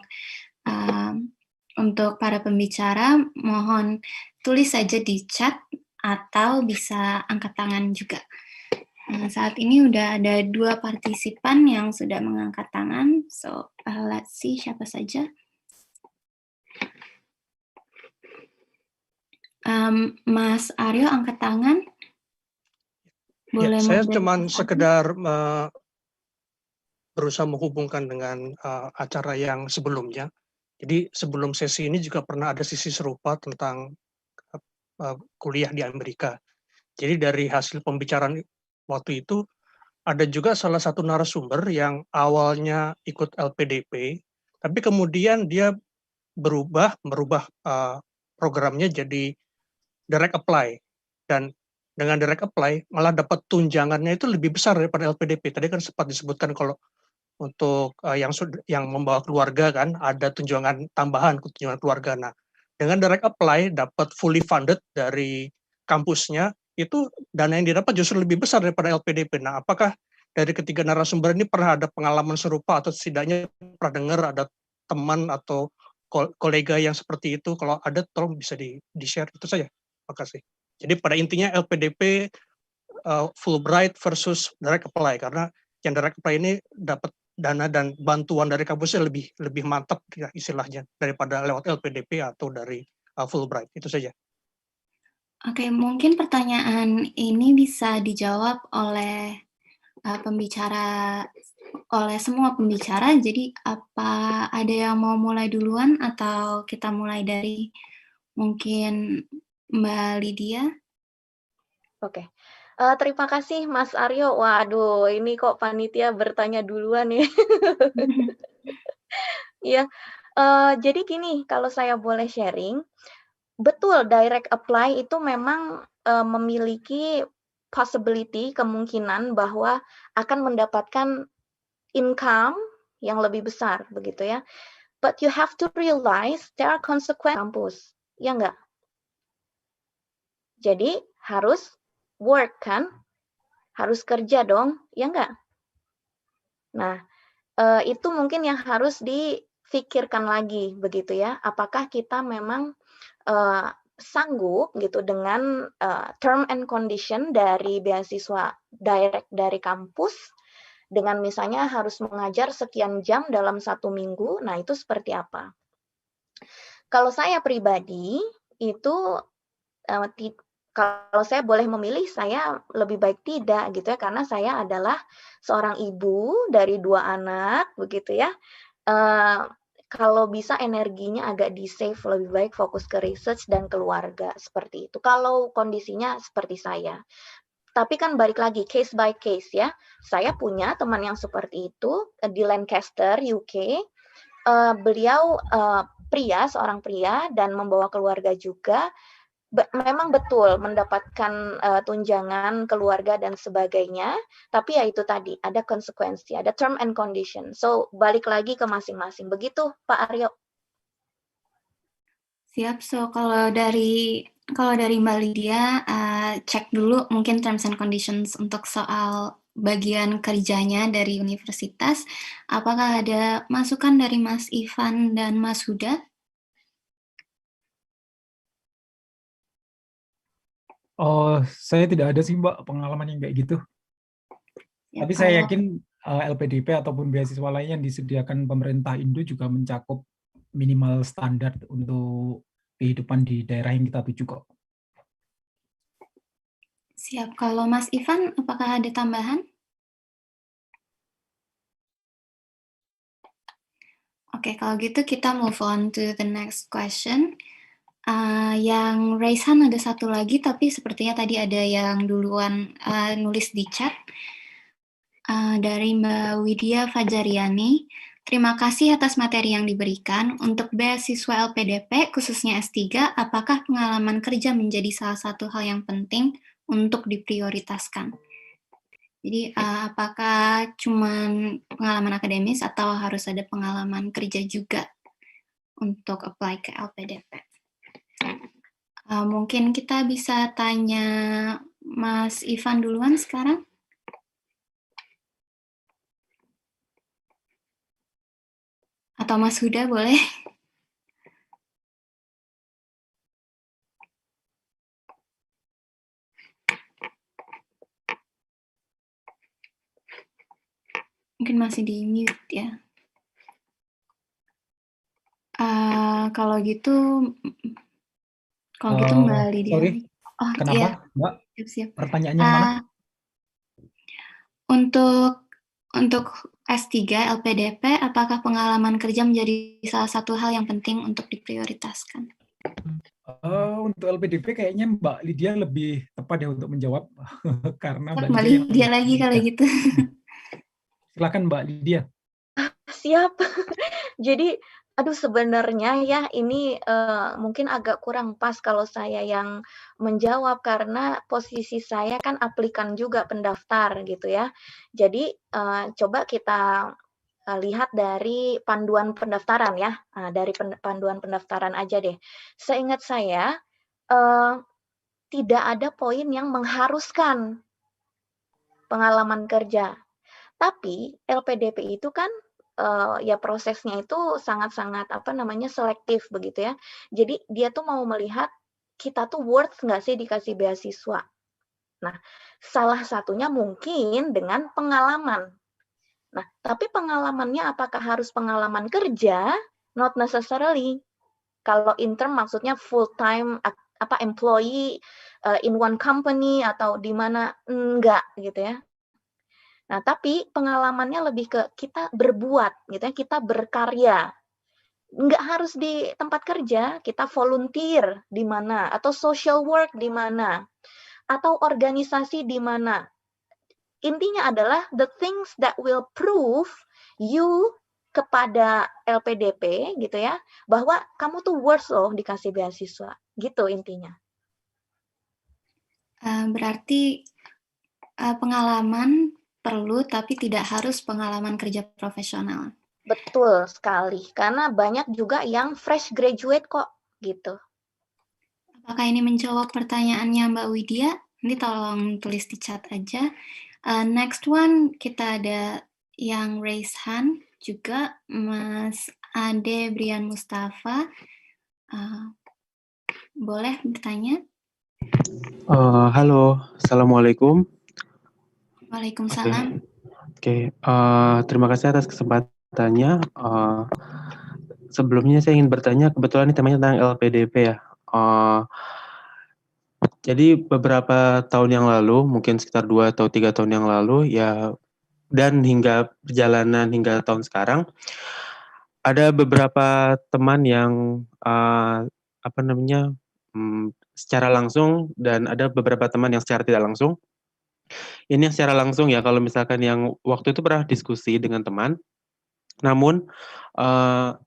para pembicara, mohon tulis saja di chat atau bisa angkat tangan juga. Saat ini udah ada 2 partisipan yang sudah mengangkat tangan, so let's see siapa saja. Mas Aryo angkat tangan. Boleh saya cuma sekedar berusaha menghubungkan dengan acara yang sebelumnya. Jadi sebelum sesi ini juga pernah ada sesi serupa tentang kuliah di Amerika. Jadi dari hasil pembicaraan waktu itu, ada juga salah satu narasumber yang awalnya ikut LPDP, tapi kemudian dia merubah programnya jadi direct apply, dan dengan direct apply malah dapat tunjangannya itu lebih besar daripada LPDP. Tadi kan sempat disebutkan kalau untuk yang membawa keluarga kan ada tunjangan tambahan, tunjangan keluarga. Nah, dengan direct apply dapat fully funded dari kampusnya, itu dana yang didapat justru lebih besar daripada LPDP. Nah, apakah dari ketiga narasumber ini pernah ada pengalaman serupa atau setidaknya pernah dengar ada teman atau kolega yang seperti itu? Kalau ada, tolong bisa di-share. Itu saja. Terima kasih. Jadi pada intinya LPDP Fulbright versus direct apply, karena yang direct apply ini dapat dana dan bantuan dari kampusnya lebih mantap ya, istilahnya daripada lewat LPDP atau dari Fulbright. Itu saja. Oke, mungkin pertanyaan ini bisa dijawab oleh semua pembicara. Jadi apa ada yang mau mulai duluan atau kita mulai dari mungkin Mbak Lydia? Oke. Terima kasih Mas Aryo. Waduh, ini kok panitia bertanya duluan ya. Iya, jadi gini, kalau saya boleh sharing, betul direct apply itu memang, memiliki possibility, kemungkinan bahwa akan mendapatkan income yang lebih besar, begitu ya. But you have to realize there are consequences kampus, ya enggak? Jadi harus work kan? Harus kerja dong, ya enggak? Nah, itu mungkin yang harus difikirkan lagi, begitu ya. Apakah kita memang sanggup gitu dengan term and condition dari beasiswa direct dari kampus, dengan misalnya harus mengajar sekian jam dalam 1 minggu, nah itu seperti apa? Kalau saya pribadi, itu kalau saya boleh memilih, saya lebih baik tidak gitu ya, karena saya adalah seorang ibu dari 2 anak, begitu ya. Kalau bisa energinya agak di-save, lebih baik fokus ke research dan keluarga, seperti itu. Kalau kondisinya seperti saya. Tapi kan balik lagi, case by case ya. Saya punya teman yang seperti itu, di Lancaster, UK. Beliau seorang pria, dan membawa keluarga juga. Memang betul mendapatkan tunjangan keluarga dan sebagainya, tapi ya itu tadi, ada konsekuensi, ada term and condition. So, balik lagi ke masing-masing. Begitu, Pak Aryo. Siap. So kalau dari Mbak Lydia, cek dulu mungkin terms and conditions untuk soal bagian kerjanya dari universitas. Apakah ada masukan dari Mas Ivan dan Mas Huda? Oh, saya tidak ada sih Mbak pengalaman yang kayak gitu. Ya, Tapi saya yakin LPDP ataupun beasiswa lain yang disediakan pemerintah Indo juga mencakup minimal standar untuk kehidupan di daerah yang kita tuju kok. Siap. Kalau Mas Ivan, apakah ada tambahan? Oke, kalau gitu kita move on to the next question. Yang raise hand ada satu lagi, tapi sepertinya tadi ada yang duluan nulis di chat. Dari Mbak Widya Fajariani, terima kasih atas materi yang diberikan. Untuk beasiswa LPDP, khususnya S3, apakah pengalaman kerja menjadi salah satu hal yang penting untuk diprioritaskan? Jadi, apakah cuma pengalaman akademis atau harus ada pengalaman kerja juga untuk apply ke LPDP? Mungkin kita bisa tanya Mas Ivan duluan sekarang. Atau Mas Huda boleh? Mungkin masih di mute ya. Kalau gitu Mbak Lydia. Sorry, kenapa iya. Mbak? Siap. Pertanyaannya yang mana? Untuk S3 LPDP, apakah pengalaman kerja menjadi salah satu hal yang penting untuk diprioritaskan? Untuk LPDP kayaknya Mbak Lydia lebih tepat ya untuk menjawab karena Mbak Lydia lagi kalau gitu. Silakan Mbak Lydia. Siap. Jadi, sebenarnya ya ini mungkin agak kurang pas kalau saya yang menjawab, karena posisi saya kan aplikan juga, pendaftar gitu ya. Jadi coba kita lihat dari panduan pendaftaran ya. Dari panduan pendaftaran aja deh. Seingat saya tidak ada poin yang mengharuskan pengalaman kerja. Tapi LPDP itu kan ya prosesnya itu sangat-sangat selektif begitu ya. Jadi dia tuh mau melihat kita tuh worth nggak sih dikasih beasiswa. Nah, salah satunya mungkin dengan pengalaman. Nah, tapi pengalamannya apakah harus pengalaman kerja? Not necessarily. Kalau intern maksudnya full time employee in one company atau di mana, enggak gitu ya. Nah, tapi pengalamannya lebih ke kita berbuat gitu ya, kita berkarya. Enggak harus di tempat kerja, kita volunteer di mana atau social work di mana. atau organisasi di mana. Intinya adalah the things that will prove you kepada LPDP gitu ya, bahwa kamu tuh worth loh dikasih beasiswa, gitu intinya. Berarti pengalaman perlu, tapi tidak harus pengalaman kerja profesional. Betul sekali, karena banyak juga yang fresh graduate kok, gitu. Apakah ini menjawab pertanyaannya Mbak Widya? Nanti tolong tulis di chat aja. Next one, kita ada yang raise hand juga, Mas Ade Brian Mustafa. Boleh bertanya? Halo, Assalamualaikum. Waalaikumsalam. Oke, terima kasih atas kesempatannya. Sebelumnya saya ingin bertanya, kebetulan ini temanya tentang LPDP ya. Jadi beberapa tahun yang lalu, mungkin sekitar 2 atau 3 tahun yang lalu, ya, dan hingga perjalanan hingga tahun sekarang, ada beberapa teman yang secara langsung, dan ada beberapa teman yang secara tidak langsung. Ini yang secara langsung ya, kalau misalkan yang waktu itu pernah diskusi dengan teman, namun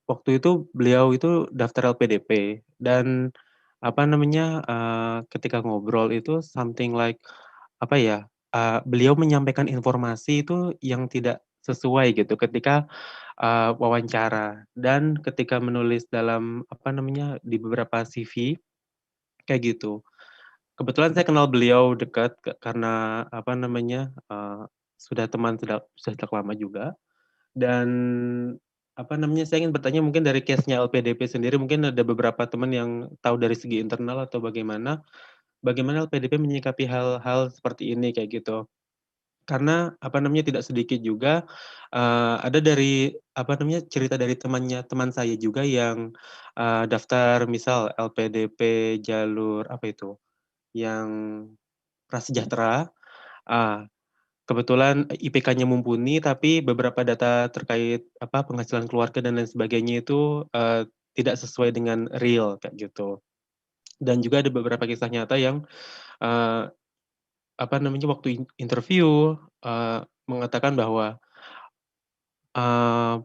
waktu itu beliau itu daftar LPDP, dan ketika ngobrol itu something like beliau menyampaikan informasi itu yang tidak sesuai gitu ketika wawancara, dan ketika menulis dalam di beberapa CV kayak gitu. Kebetulan saya kenal beliau dekat karena sudah sejak lama juga, dan saya ingin bertanya mungkin dari case-nya LPDP sendiri, mungkin ada beberapa teman yang tahu dari segi internal atau bagaimana LPDP menyikapi hal-hal seperti ini kayak gitu. Karena tidak sedikit juga ada dari cerita dari teman saya juga yang daftar misal LPDP jalur yang prasejahtera. Kebetulan IPK-nya mumpuni, tapi beberapa data terkait penghasilan keluarga dan lain sebagainya itu tidak sesuai dengan real kayak gitu. Dan juga ada beberapa kisah nyata yang waktu interview mengatakan bahwa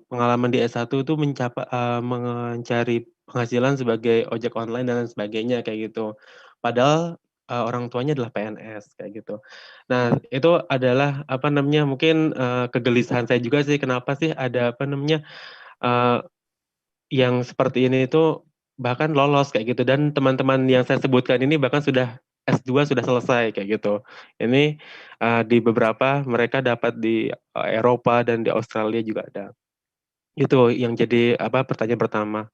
pengalaman di S1 itu mencari penghasilan sebagai ojek online dan lain sebagainya kayak gitu. Padahal orang tuanya adalah PNS kayak gitu. Nah, itu adalah mungkin kegelisahan saya juga sih, kenapa sih ada yang seperti ini itu bahkan lolos kayak gitu, dan teman-teman yang saya sebutkan ini bahkan sudah S2 sudah selesai kayak gitu. Ini di beberapa mereka dapat di Eropa dan di Australia juga ada. Itu yang jadi pertanyaan pertama.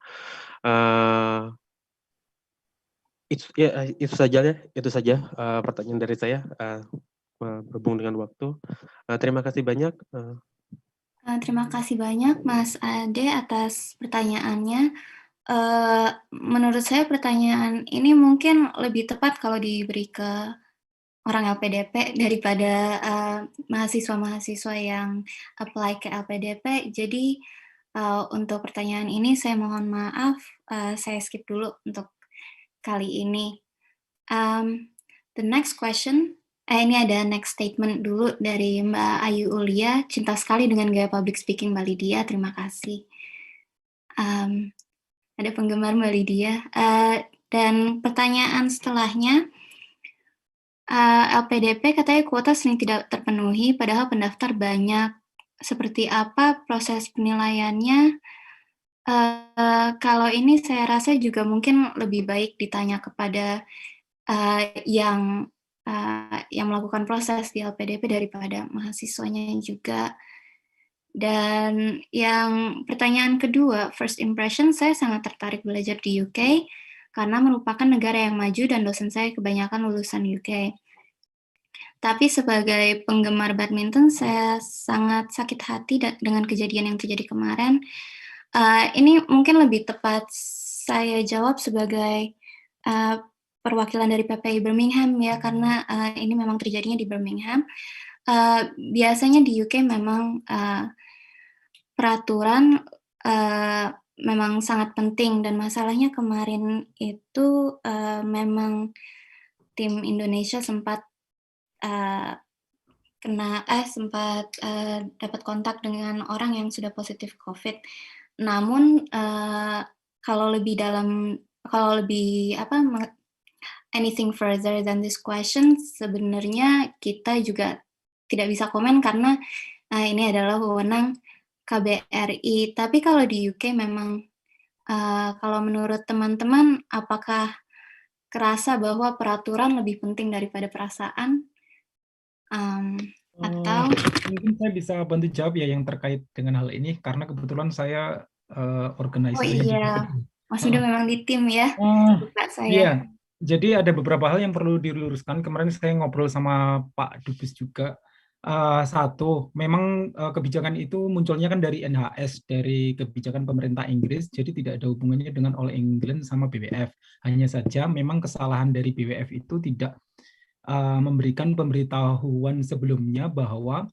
Itu saja pertanyaan dari saya berhubung dengan waktu. Terima kasih banyak. Terima kasih banyak Mas Ade atas pertanyaannya. Menurut saya pertanyaan ini mungkin lebih tepat kalau diberi ke orang LPDP daripada mahasiswa-mahasiswa yang apply ke LPDP. Jadi untuk pertanyaan ini saya mohon maaf, saya skip dulu untuk kali ini. The next question, ini ada next statement dulu dari Mbak Ayu Ulia. Cinta sekali dengan gaya public speaking Mbak Lydia, terima kasih. Ada penggemar Mbak Lydia. Dan pertanyaan setelahnya, LPDP katanya kuota sering tidak terpenuhi, padahal pendaftar banyak. Seperti apa proses penilaiannya? Kalau ini saya rasa juga mungkin lebih baik ditanya kepada yang melakukan proses di LPDP daripada mahasiswanya juga. Dan yang pertanyaan kedua, first impression, saya sangat tertarik belajar di UK karena merupakan negara yang maju dan dosen saya kebanyakan lulusan UK. Tapi sebagai penggemar badminton, saya sangat sakit hati dengan kejadian yang terjadi kemarin. Ini mungkin lebih tepat saya jawab sebagai perwakilan dari PPI Birmingham ya, karena ini memang terjadinya di Birmingham. Biasanya di UK memang peraturan memang sangat penting, dan masalahnya kemarin itu memang tim Indonesia sempat dapat kontak dengan orang yang sudah positif COVID. Namun kalau lebih anything further than this question, sebenarnya kita juga tidak bisa komen karena ini adalah wewenang KBRI. Tapi kalau di UK memang kalau menurut teman-teman, apakah kerasa bahwa peraturan lebih penting daripada perasaan? Atau mungkin saya bisa bantu jawab ya yang terkait dengan hal ini, karena kebetulan saya organizer-nya juga. Mas Huda memang di tim ya. Iya, jadi ada beberapa hal yang perlu diluruskan. Kemarin saya ngobrol sama Pak Dubes juga. Satu, memang kebijakan itu munculnya kan dari NHS, dari kebijakan pemerintah Inggris, jadi tidak ada hubungannya dengan All England sama BWF. Hanya saja memang kesalahan dari BWF itu tidak memberikan pemberitahuan sebelumnya bahwa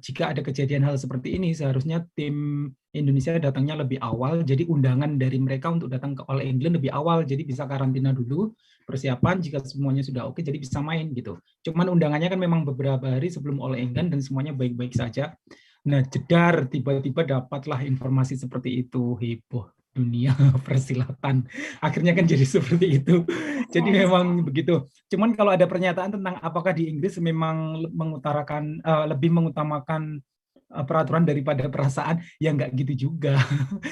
jika ada kejadian hal seperti ini, seharusnya tim Indonesia datangnya lebih awal, jadi undangan dari mereka untuk datang ke All England lebih awal, jadi bisa karantina dulu, persiapan, jika semuanya sudah oke, jadi bisa main gitu. Cuman undangannya kan memang beberapa hari sebelum All England dan semuanya baik-baik saja. Nah, jedar tiba-tiba dapatlah informasi seperti itu, heboh dunia persilatan. Akhirnya kan jadi seperti itu. Jadi memang begitu. Cuman kalau ada pernyataan tentang apakah di Inggris memang lebih mengutamakan peraturan daripada perasaan, ya nggak gitu juga.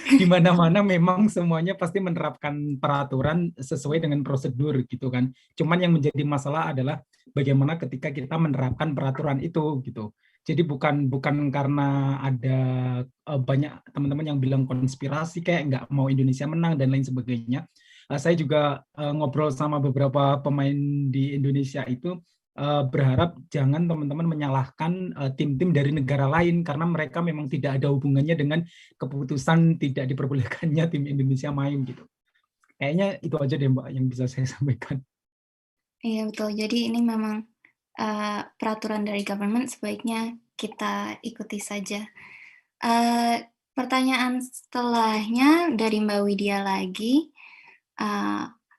Di mana-mana memang semuanya pasti menerapkan peraturan sesuai dengan prosedur gitu kan. Cuman yang menjadi masalah adalah bagaimana ketika kita menerapkan peraturan itu gitu. Jadi bukan karena ada banyak teman-teman yang bilang konspirasi kayak nggak mau Indonesia menang dan lain sebagainya. Saya juga ngobrol sama beberapa pemain di Indonesia itu, berharap jangan teman-teman menyalahkan tim-tim dari negara lain karena mereka memang tidak ada hubungannya dengan keputusan tidak diperbolehkannya tim Indonesia main gitu. Kayaknya itu aja deh Mbak yang bisa saya sampaikan. Iya betul, jadi ini memang peraturan dari government sebaiknya kita ikuti saja. Pertanyaan setelahnya dari Mbak Widya lagi,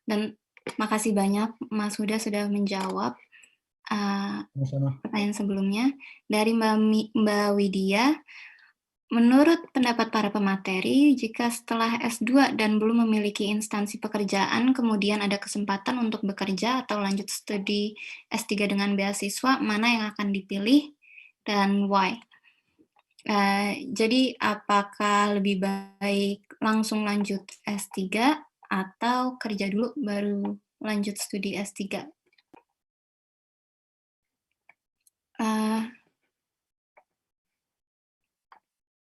dan makasih banyak Mas Huda sudah menjawab pertanyaan sebelumnya. Dari Mbak Widya, menurut pendapat para pemateri, jika setelah S2 dan belum memiliki instansi pekerjaan, kemudian ada kesempatan untuk bekerja atau lanjut studi S3 dengan beasiswa, mana yang akan dipilih dan why? Jadi apakah lebih baik langsung lanjut S3 atau kerja dulu baru lanjut studi S3?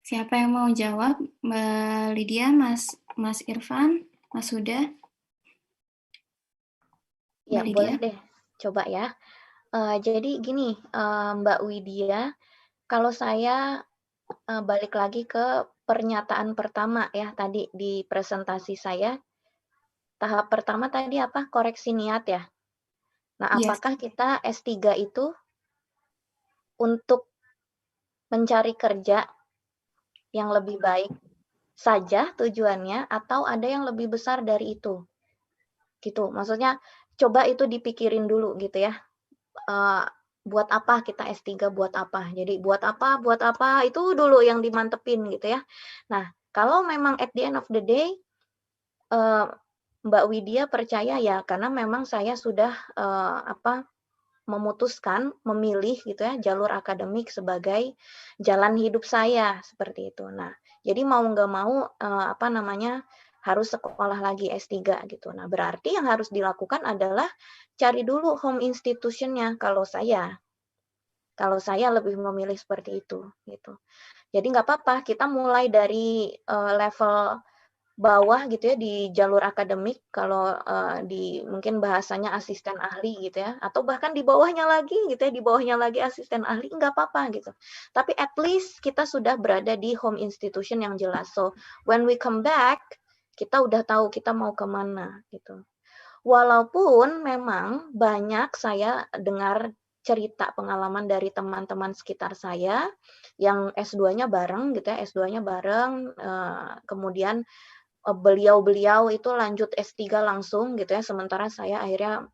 Siapa yang mau jawab? Mbak Lydia, Mas Irfan, Mas Huda? Ya, boleh deh. Coba ya. Jadi gini, Mbak Widya, kalau saya balik lagi ke pernyataan pertama ya tadi di presentasi saya, tahap pertama tadi apa? Koreksi niat ya. Nah, apakah kita S3 itu untuk mencari kerja yang lebih baik saja tujuannya atau ada yang lebih besar dari itu? Gitu. Maksudnya coba itu dipikirin dulu gitu ya. Buat apa kita S3, buat apa? Jadi buat apa itu dulu yang dimantepin gitu ya. Nah, kalau memang at the end of the day Mbak Widya percaya ya karena memang saya sudah memutuskan memilih gitu ya jalur akademik sebagai jalan hidup saya seperti itu. Nah, jadi mau nggak mau harus sekolah lagi S3 gitu. Nah, berarti yang harus dilakukan adalah cari dulu home institution-nya kalau saya lebih memilih seperti itu gitu. Jadi nggak apa-apa kita mulai dari level bawah gitu ya di jalur akademik kalau di mungkin bahasanya asisten ahli gitu ya atau bahkan di bawahnya lagi gitu ya di bawahnya lagi asisten ahli nggak apa-apa gitu tapi at least kita sudah berada di home institution yang jelas so when we come back kita udah tahu kita mau kemana gitu walaupun memang banyak saya dengar cerita pengalaman dari teman-teman sekitar saya yang S2-nya bareng gitu ya S2-nya bareng kemudian beliau itu lanjut S3 langsung gitu ya sementara saya akhirnya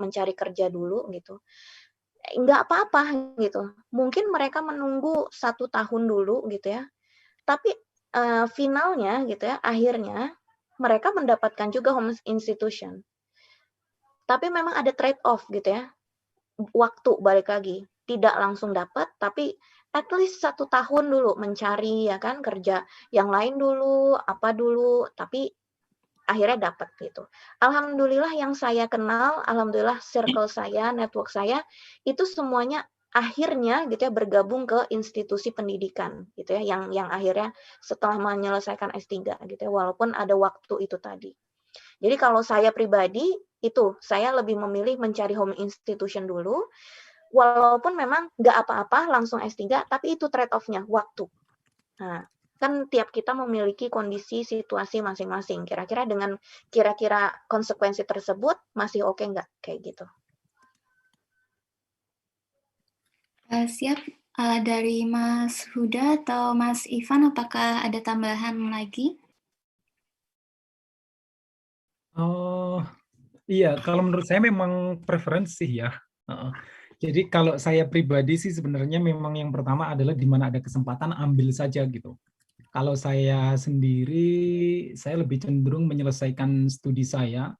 mencari kerja dulu gitu. Nggak apa-apa gitu. Mungkin mereka menunggu 1 tahun dulu gitu ya. Tapi finalnya gitu ya, akhirnya mereka mendapatkan juga home institution. Tapi memang ada trade off gitu ya. Waktu balik lagi. Tidak langsung dapat, tapi at least 1 tahun dulu mencari ya kan, kerja yang lain dulu, apa dulu, tapi akhirnya dapat gitu. Alhamdulillah yang saya kenal, alhamdulillah circle saya, network saya, itu semuanya akhirnya gitu ya bergabung ke institusi pendidikan gitu ya, yang akhirnya setelah menyelesaikan S3 gitu ya, walaupun ada waktu itu tadi. Jadi kalau saya pribadi, itu saya lebih memilih mencari home institution dulu, walaupun memang nggak apa-apa langsung S3, tapi itu trade off-nya, waktu. Nah, kan tiap kita memiliki kondisi situasi masing-masing. Kira-kira dengan kira-kira konsekuensi tersebut masih oke nggak kayak gitu? Siap. Dari Mas Huda atau Mas Ivan, apakah ada tambahan lagi? Oh, iya, kalau menurut saya memang preferensi ya. Jadi kalau saya pribadi sih sebenarnya memang yang pertama adalah di mana ada kesempatan ambil saja gitu. Kalau saya sendiri, saya lebih cenderung menyelesaikan studi saya.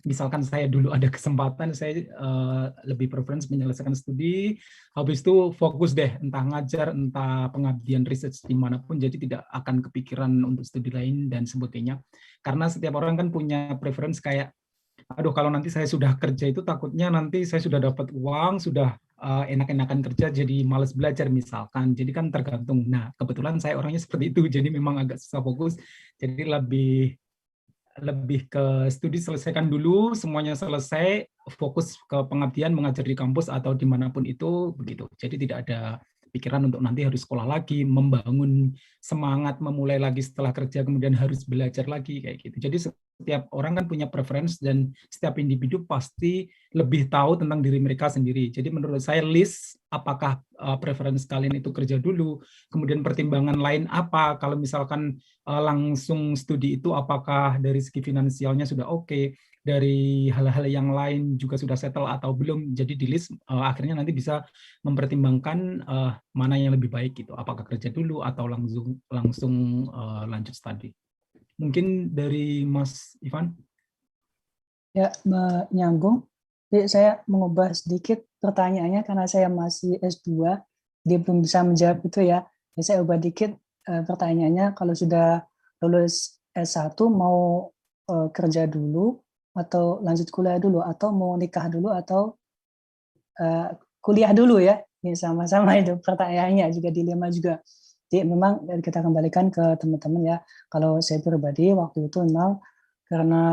Misalkan saya dulu ada kesempatan, saya lebih preference menyelesaikan studi, habis itu fokus deh, entah ngajar, entah pengabdian research dimanapun, jadi tidak akan kepikiran untuk studi lain dan sebagainya. Karena setiap orang kan punya preference kayak, aduh kalau nanti saya sudah kerja itu takutnya nanti saya sudah dapat uang, sudah enak-enakan kerja jadi males belajar misalkan. Jadi kan tergantung. Nah, kebetulan saya orangnya seperti itu, jadi memang agak susah fokus. Jadi lebih ke studi selesaikan dulu, semuanya selesai, fokus ke pengabdian mengajar di kampus atau dimanapun itu begitu. Jadi tidak ada pikiran untuk nanti harus sekolah lagi, membangun semangat memulai lagi setelah kerja kemudian harus belajar lagi kayak gitu. Jadi setiap orang kan punya preference dan setiap individu pasti lebih tahu tentang diri mereka sendiri. Jadi menurut saya list apakah preference kalian itu kerja dulu, kemudian pertimbangan lain apa, kalau misalkan langsung studi itu apakah dari segi finansialnya sudah oke, dari hal-hal yang lain juga sudah settle atau belum, jadi di list akhirnya nanti bisa mempertimbangkan mana yang lebih baik gitu, apakah kerja dulu atau langsung lanjut studi. Mungkin dari Mas Ivan? Ya, menyambung. Jadi saya mengubah sedikit pertanyaannya karena saya masih S2, dia belum bisa menjawab itu ya. Jadi saya ubah dikit pertanyaannya, kalau sudah lulus S1 mau kerja dulu atau lanjut kuliah dulu, atau mau nikah dulu atau kuliah dulu ya. Ini sama-sama itu pertanyaannya, juga dilema juga. Jadi memang kita kembalikan ke teman-teman ya. Kalau saya pribadi waktu itu memang karena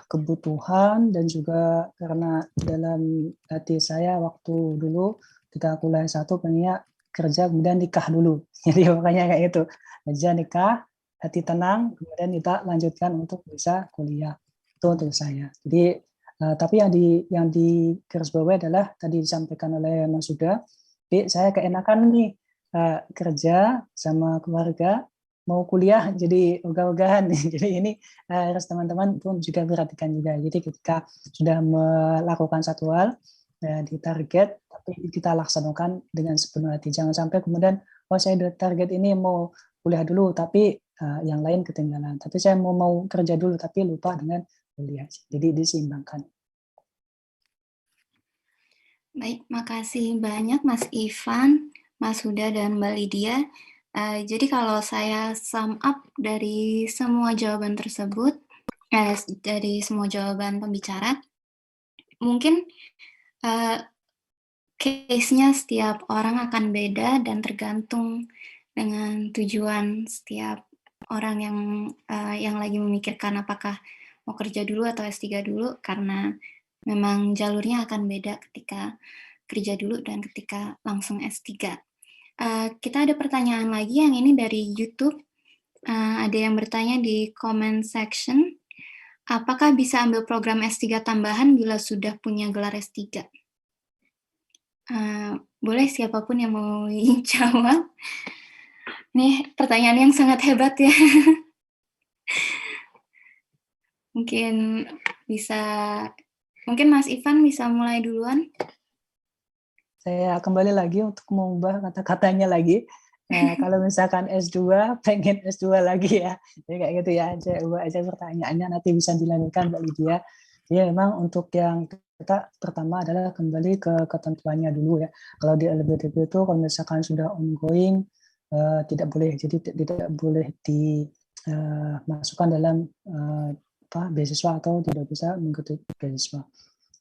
kebutuhan dan juga karena dalam hati saya waktu dulu kita kuliah satu pengennya kerja kemudian nikah dulu. Jadi makanya kayak gitu. Kerja nikah, hati tenang, kemudian kita lanjutkan untuk bisa kuliah. Itu untuk saya. Jadi tapi yang di garis bawah adalah tadi disampaikan oleh Mas Huda. Jadi saya keenakan nih kerja sama keluarga, mau kuliah jadi ogah-ogahan. Jadi ini harus teman-teman pun juga perhatikan juga. Jadi ketika sudah melakukan satu hal, di target, tapi kita laksanakan dengan sepenuh hati. Jangan sampai kemudian, oh saya udah target ini mau kuliah dulu, tapi yang lain ketinggalan. Tapi saya mau kerja dulu, tapi lupa dengan kuliah. Jadi diseimbangkan. Baik, makasih banyak Mas Ivan, Mas Huda, dan Mbak Lydia. Jadi kalau saya sum up dari semua jawaban tersebut, dari semua jawaban pembicara, mungkin case-nya setiap orang akan beda dan tergantung dengan tujuan setiap orang yang lagi memikirkan apakah mau kerja dulu atau S3 dulu, karena memang jalurnya akan beda ketika kerja dulu dan ketika langsung S3. Kita ada pertanyaan lagi, yang ini dari YouTube. Ada yang bertanya di comment section, apakah bisa ambil program S3 tambahan bila sudah punya gelar S3? Boleh siapapun yang mau jawab. Nih pertanyaan yang sangat hebat ya. Mungkin bisa Mungkin Mas Ivan bisa mulai duluan. Saya kembali lagi untuk mengubah kata-katanya lagi. Kalau misalkan S2, pengen S2 lagi ya. Jadi kayak gitu ya, saya ubah aja pertanyaannya, nanti bisa dilanjutkan Mbak Lydia. Jadi memang untuk yang kita pertama adalah kembali ke ketentuannya dulu ya. Kalau di LPDP itu kalau misalkan sudah ongoing, tidak boleh, jadi tidak boleh dimasukkan dalam beasiswa atau tidak bisa mengikuti beasiswa.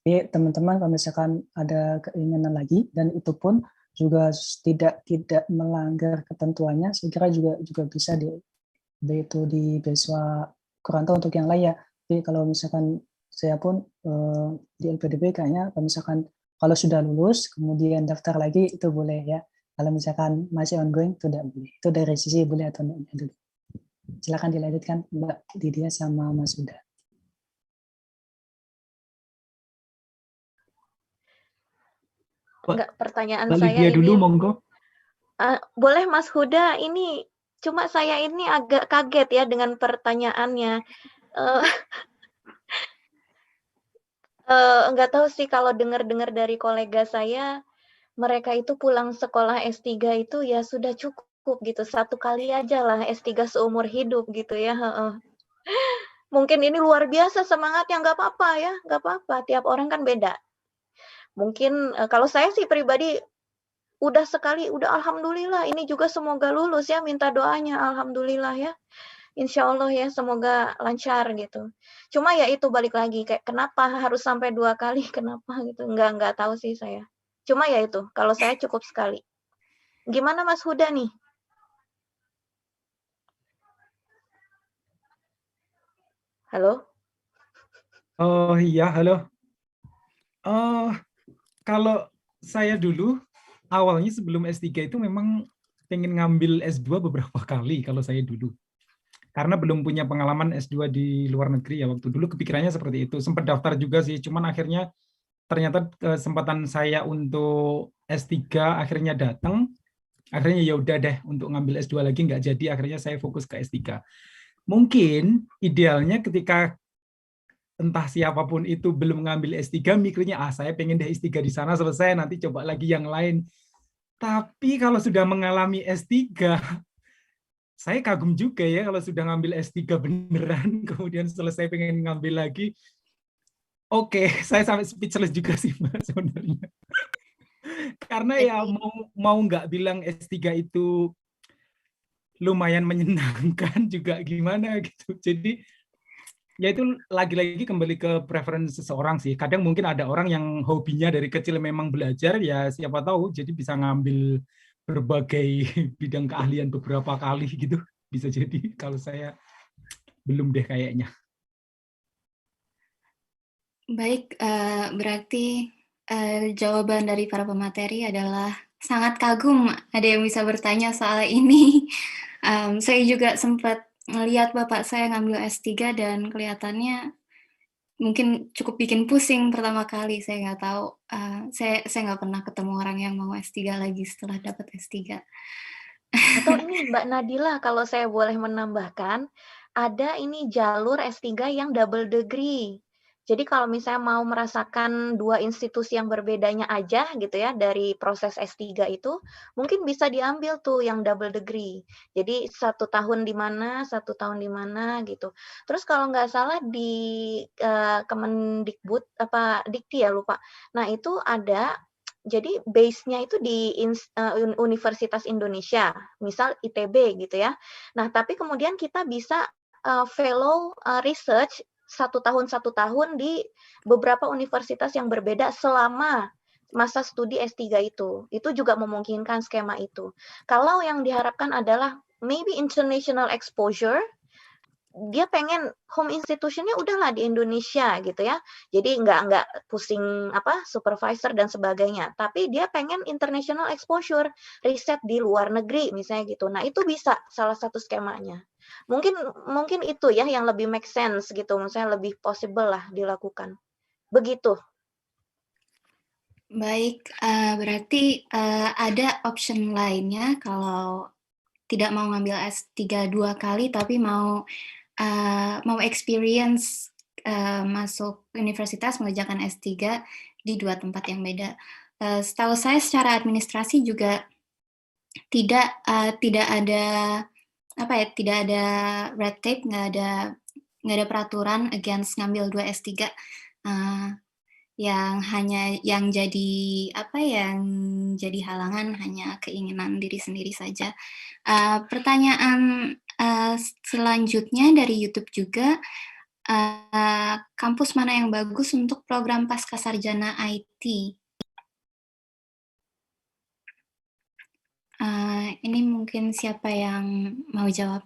Jadi teman-teman kalau misalkan ada keinginan lagi dan itu pun juga tidak melanggar ketentuannya, saya kira juga bisa di beasiswa kurantau untuk yang lain ya. Jadi kalau misalkan saya pun di LPDP kayaknya kalau misalkan kalau sudah lulus kemudian daftar lagi itu boleh ya. Kalau misalkan masih ongoing itu tidak boleh. Itu dari sisi boleh atau tidak dulu. Silakan dilanjutkan Mbak Lydia sama Mas Huda. Enggak, pertanyaan Mbak saya Lydia ini. dulu, monggo. Boleh Mas Huda, ini cuma saya ini agak kaget ya dengan pertanyaannya. Enggak tahu sih kalau dengar-dengar dari kolega saya, mereka itu pulang sekolah S3 itu ya sudah cukup gitu, 1 kali aja lah S3 seumur hidup gitu ya, heeh. Mungkin ini luar biasa semangatnya, nggak apa-apa ya, nggak apa-apa, tiap orang kan beda. Mungkin kalau saya sih pribadi udah sekali, udah alhamdulillah, ini juga semoga lulus ya, minta doanya, alhamdulillah ya. Insya Allah ya, semoga lancar gitu. Cuma ya itu balik lagi, kayak kenapa harus sampai 2 kali, kenapa gitu, nggak tahu sih saya. Cuma ya itu, kalau saya cukup sekali. Gimana Mas Huda nih? Halo? Oh iya, halo. Kalau saya dulu, awalnya sebelum S3 itu memang pengen ngambil S2 beberapa kali kalau saya dulu. Karena belum punya pengalaman S2 di luar negeri ya, waktu dulu kepikirannya seperti itu. Sempat daftar juga sih, cuman akhirnya ternyata kesempatan saya untuk S3 akhirnya datang. Akhirnya ya udah deh untuk ngambil S2 lagi nggak jadi, akhirnya saya fokus ke S3. Mungkin idealnya ketika entah siapapun itu belum ngambil S3, mikirnya saya pengen deh S3 di sana selesai, nanti coba lagi yang lain. Tapi kalau sudah mengalami S3, saya kagum juga ya kalau sudah ngambil S3 beneran, kemudian selesai pengen ngambil lagi. Oke, saya sampai speechless juga sih Mbak sebenarnya. Karena ya mau nggak bilang S3 itu lumayan menyenangkan juga gimana gitu. Jadi ya itu lagi-lagi kembali ke preferensi seseorang sih. Kadang mungkin ada orang yang hobinya dari kecil memang belajar, ya siapa tahu jadi bisa ngambil berbagai bidang keahlian beberapa kali gitu. Bisa jadi, kalau saya belum deh kayaknya. Baik, berarti jawaban dari para pemateri adalah sangat kagum ada yang bisa bertanya soal ini. Saya juga sempat ngelihat bapak saya ngambil S3 dan kelihatannya mungkin cukup bikin pusing pertama kali. Saya nggak tahu, saya nggak pernah ketemu orang yang mau S3 lagi setelah dapat S3. Atau ini Mbak Nadila, kalau saya boleh menambahkan, ada ini jalur S3 yang double degree. Jadi kalau misalnya mau merasakan 2 institusi yang berbedanya aja gitu ya dari proses S3 itu, mungkin bisa diambil tuh yang double degree. Jadi 1 tahun di mana, 1 tahun di mana gitu. Terus kalau nggak salah di Kemendikbud apa Dikti ya lupa. Nah itu ada, jadi base-nya itu di Universitas Indonesia, misal ITB gitu ya. Nah, tapi kemudian kita bisa fellow research 1 tahun di beberapa universitas yang berbeda selama masa studi S3 itu. Itu juga memungkinkan skema itu. Kalau yang diharapkan adalah maybe international exposure, dia pengen home institutionnya udahlah di Indonesia gitu ya. Jadi nggak pusing supervisor dan sebagainya. Tapi dia pengen international exposure, riset di luar negeri misalnya gitu. Nah itu bisa salah satu skemanya. Mungkin itu ya yang lebih make sense gitu. Misalnya lebih possible lah dilakukan. Begitu. Baik, berarti ada option lainnya kalau tidak mau ngambil S3 2 kali, tapi mau experience masuk universitas mengerjakan S3 di 2 tempat yang beda. Setahu saya secara administrasi juga tidak ada tidak ada red tape, nggak ada peraturan against ngambil 2 S3. Yang jadi halangan hanya keinginan diri sendiri saja. Pertanyaan selanjutnya dari YouTube juga, kampus mana yang bagus untuk program Pascasarjana IT? Ini mungkin siapa yang mau jawab?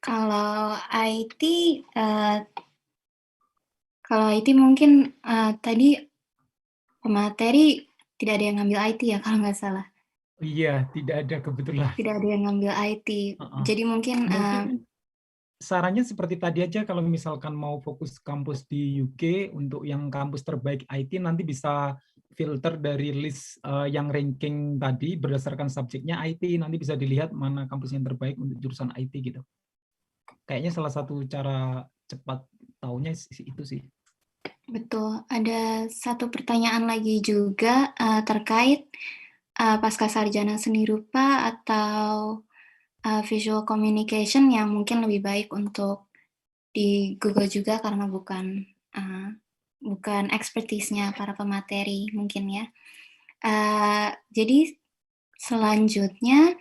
Kalau IT mungkin tadi pemateri tidak ada yang ngambil IT ya kalau nggak salah. Iya, tidak ada kebetulan. Tidak ada yang ngambil IT. Jadi mungkin sarannya seperti tadi aja, kalau misalkan mau fokus kampus di UK untuk yang kampus terbaik IT, nanti bisa filter dari list yang ranking tadi berdasarkan subjeknya IT, nanti bisa dilihat mana kampus yang terbaik untuk jurusan IT gitu. Kayaknya salah satu cara cepat tahunya itu sih. Betul. Ada satu pertanyaan lagi juga terkait Pascasarjana Seni Rupa atau visual communication yang mungkin lebih baik untuk di Google juga karena bukan expertise-nya para pemateri mungkin ya. Jadi selanjutnya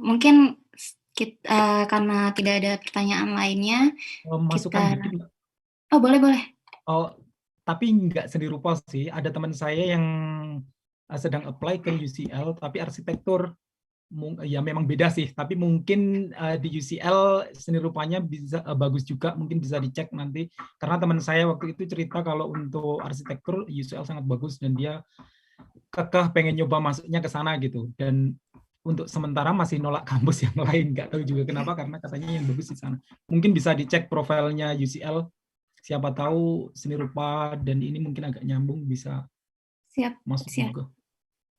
mungkin karena tidak ada pertanyaan lainnya, masukan dikit. Oh, boleh. Oh, tapi nggak seni rupa sih. Ada teman saya yang sedang apply ke UCL, tapi arsitektur. Ya memang beda sih, tapi mungkin di UCL seni rupanya bisa bagus juga, mungkin bisa dicek nanti. Karena teman saya waktu itu cerita kalau untuk arsitektur UCL sangat bagus dan dia kekeh pengen nyoba masuknya ke sana gitu. Dan untuk sementara masih nolak kampus yang lain, nggak tahu juga kenapa, karena katanya yang bagus di sana. Mungkin bisa dicek profilnya UCL, siapa tahu seni rupa dan ini mungkin agak nyambung, bisa masuk juga.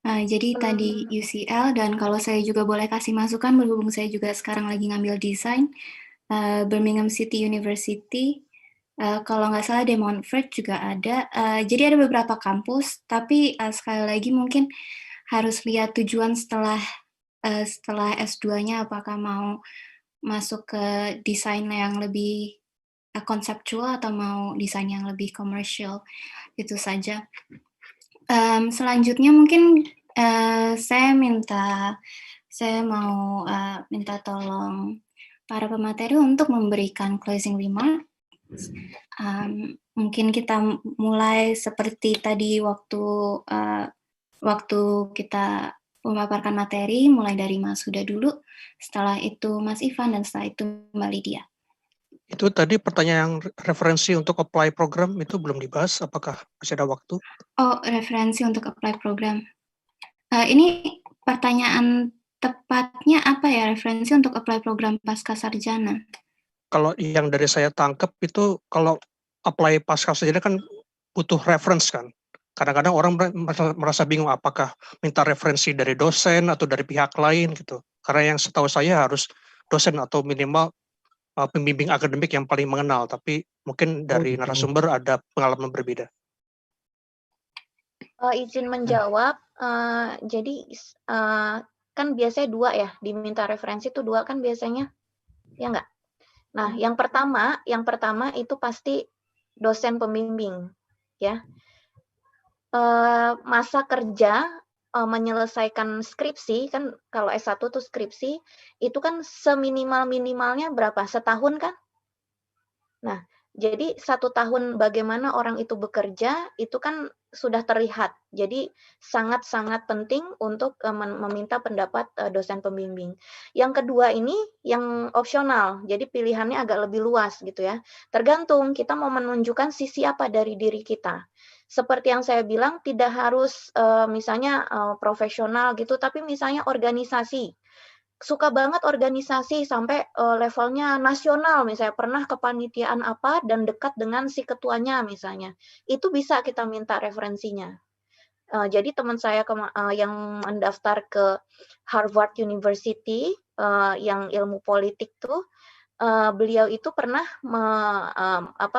Jadi tadi UCL, dan kalau saya juga boleh kasih masukan, berhubung saya juga sekarang lagi ngambil desain, Birmingham City University, kalau nggak salah De Montfort juga ada. Jadi ada beberapa kampus, tapi sekali lagi mungkin harus lihat tujuan setelah S2-nya, apakah mau masuk ke desain yang lebih konseptual atau mau desain yang lebih komersial, itu saja. Selanjutnya mungkin saya mau minta tolong para pemateri untuk memberikan closing remark. Mungkin kita mulai seperti tadi waktu kita memaparkan materi, mulai dari Mas Huda dulu, setelah itu Mas Ivan, dan setelah itu Mbak Lydia. Itu tadi pertanyaan referensi untuk apply program itu belum dibahas, apakah masih ada waktu? Oh, referensi untuk apply program. Ini pertanyaan tepatnya apa ya, referensi untuk apply program Pascasarjana? Kalau yang dari saya tangkap itu, kalau apply Pascasarjana kan butuh reference kan. Kadang-kadang orang merasa bingung apakah minta referensi dari dosen atau dari pihak lain gitu. Karena yang setahu saya harus dosen atau minimal pembimbing akademik yang paling mengenal, tapi mungkin dari narasumber ada pengalaman berbeda. Izin menjawab, jadi kan biasanya 2 ya, diminta referensi itu 2 kan biasanya, ya nggak? Nah, yang pertama itu pasti dosen pembimbing, ya. Masa kerja menyelesaikan skripsi, kan kalau S1 tuh skripsi, itu kan seminimal-minimalnya berapa? Setahun kan? Nah, jadi 1 tahun bagaimana orang itu bekerja, itu kan sudah terlihat. Jadi sangat-sangat penting untuk meminta pendapat dosen pembimbing. Yang kedua ini yang opsional, jadi pilihannya agak lebih luas gitu ya. Tergantung kita mau menunjukkan sisi apa dari diri kita. Seperti yang saya bilang, tidak harus misalnya profesional gitu, tapi misalnya organisasi. Suka banget organisasi sampai levelnya nasional, misalnya pernah kepanitiaan apa dan dekat dengan si ketuanya misalnya. Itu bisa kita minta referensinya. Jadi teman saya yang mendaftar ke Harvard University yang ilmu politik tuh, beliau itu pernah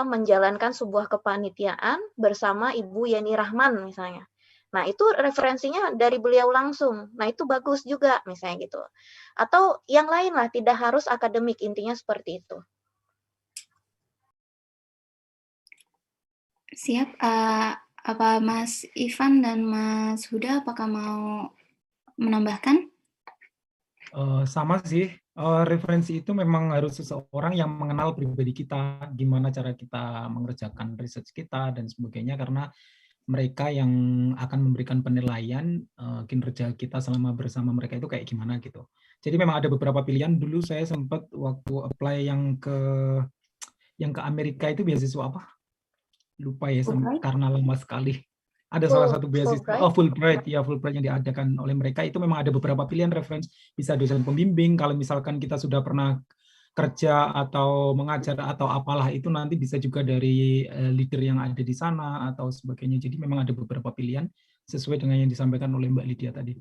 menjalankan sebuah kepanitiaan bersama Ibu Yeni Rahman misalnya. Nah, itu referensinya dari beliau langsung. Nah, itu bagus juga misalnya gitu. Atau yang lain lah, tidak harus akademik, intinya seperti itu. Siap. Apa Mas Ivan dan Mas Huda apakah mau menambahkan? Sama sih, referensi itu memang harus seseorang yang mengenal pribadi kita, gimana cara kita mengerjakan research kita dan sebagainya, karena mereka yang akan memberikan penilaian kinerja kita selama bersama mereka itu kayak gimana gitu. Jadi memang ada beberapa pilihan. Dulu saya sempat waktu apply yang ke Amerika itu beasiswa apa? Lupa ya, karena lama sekali. Ada salah satu beasiswa, Fulbright yang diadakan oleh mereka. Itu memang ada beberapa pilihan referensi, bisa dosen pembimbing. Kalau misalkan kita sudah pernah kerja atau mengajar atau apalah, itu nanti bisa juga dari leader yang ada di sana atau sebagainya. Jadi memang ada beberapa pilihan sesuai dengan yang disampaikan oleh Mbak Lydia tadi.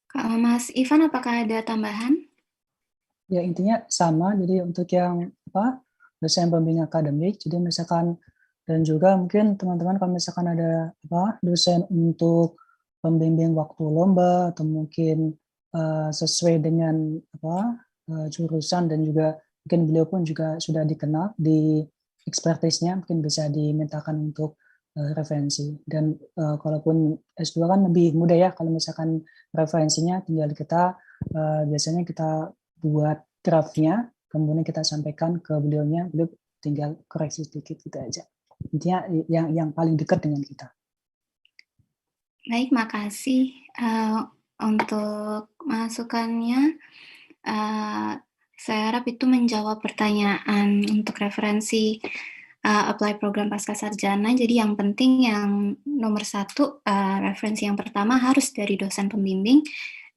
Kalau Mas Ivan apakah ada tambahan? Ya, intinya sama. Jadi untuk yang dosen pembimbing akademik, jadi misalkan, dan juga mungkin teman-teman kalau misalkan ada dosen untuk pembimbing waktu lomba atau mungkin sesuai dengan jurusan, dan juga mungkin beliau pun juga sudah dikenal di expertise-nya, mungkin bisa dimintakan untuk referensi. Dan kalaupun S2 kan lebih mudah ya, kalau misalkan referensinya tinggal kita biasanya kita buat draft-nya, kemudian kita sampaikan ke beliaunya, beliau tinggal koreksi sedikit gitu aja. Intinya yang paling dekat dengan kita. Baik, makasih untuk masukannya. Saya harap itu menjawab pertanyaan untuk referensi apply program pascasarjana. Jadi yang penting yang nomor 1, referensi yang pertama harus dari dosen pembimbing,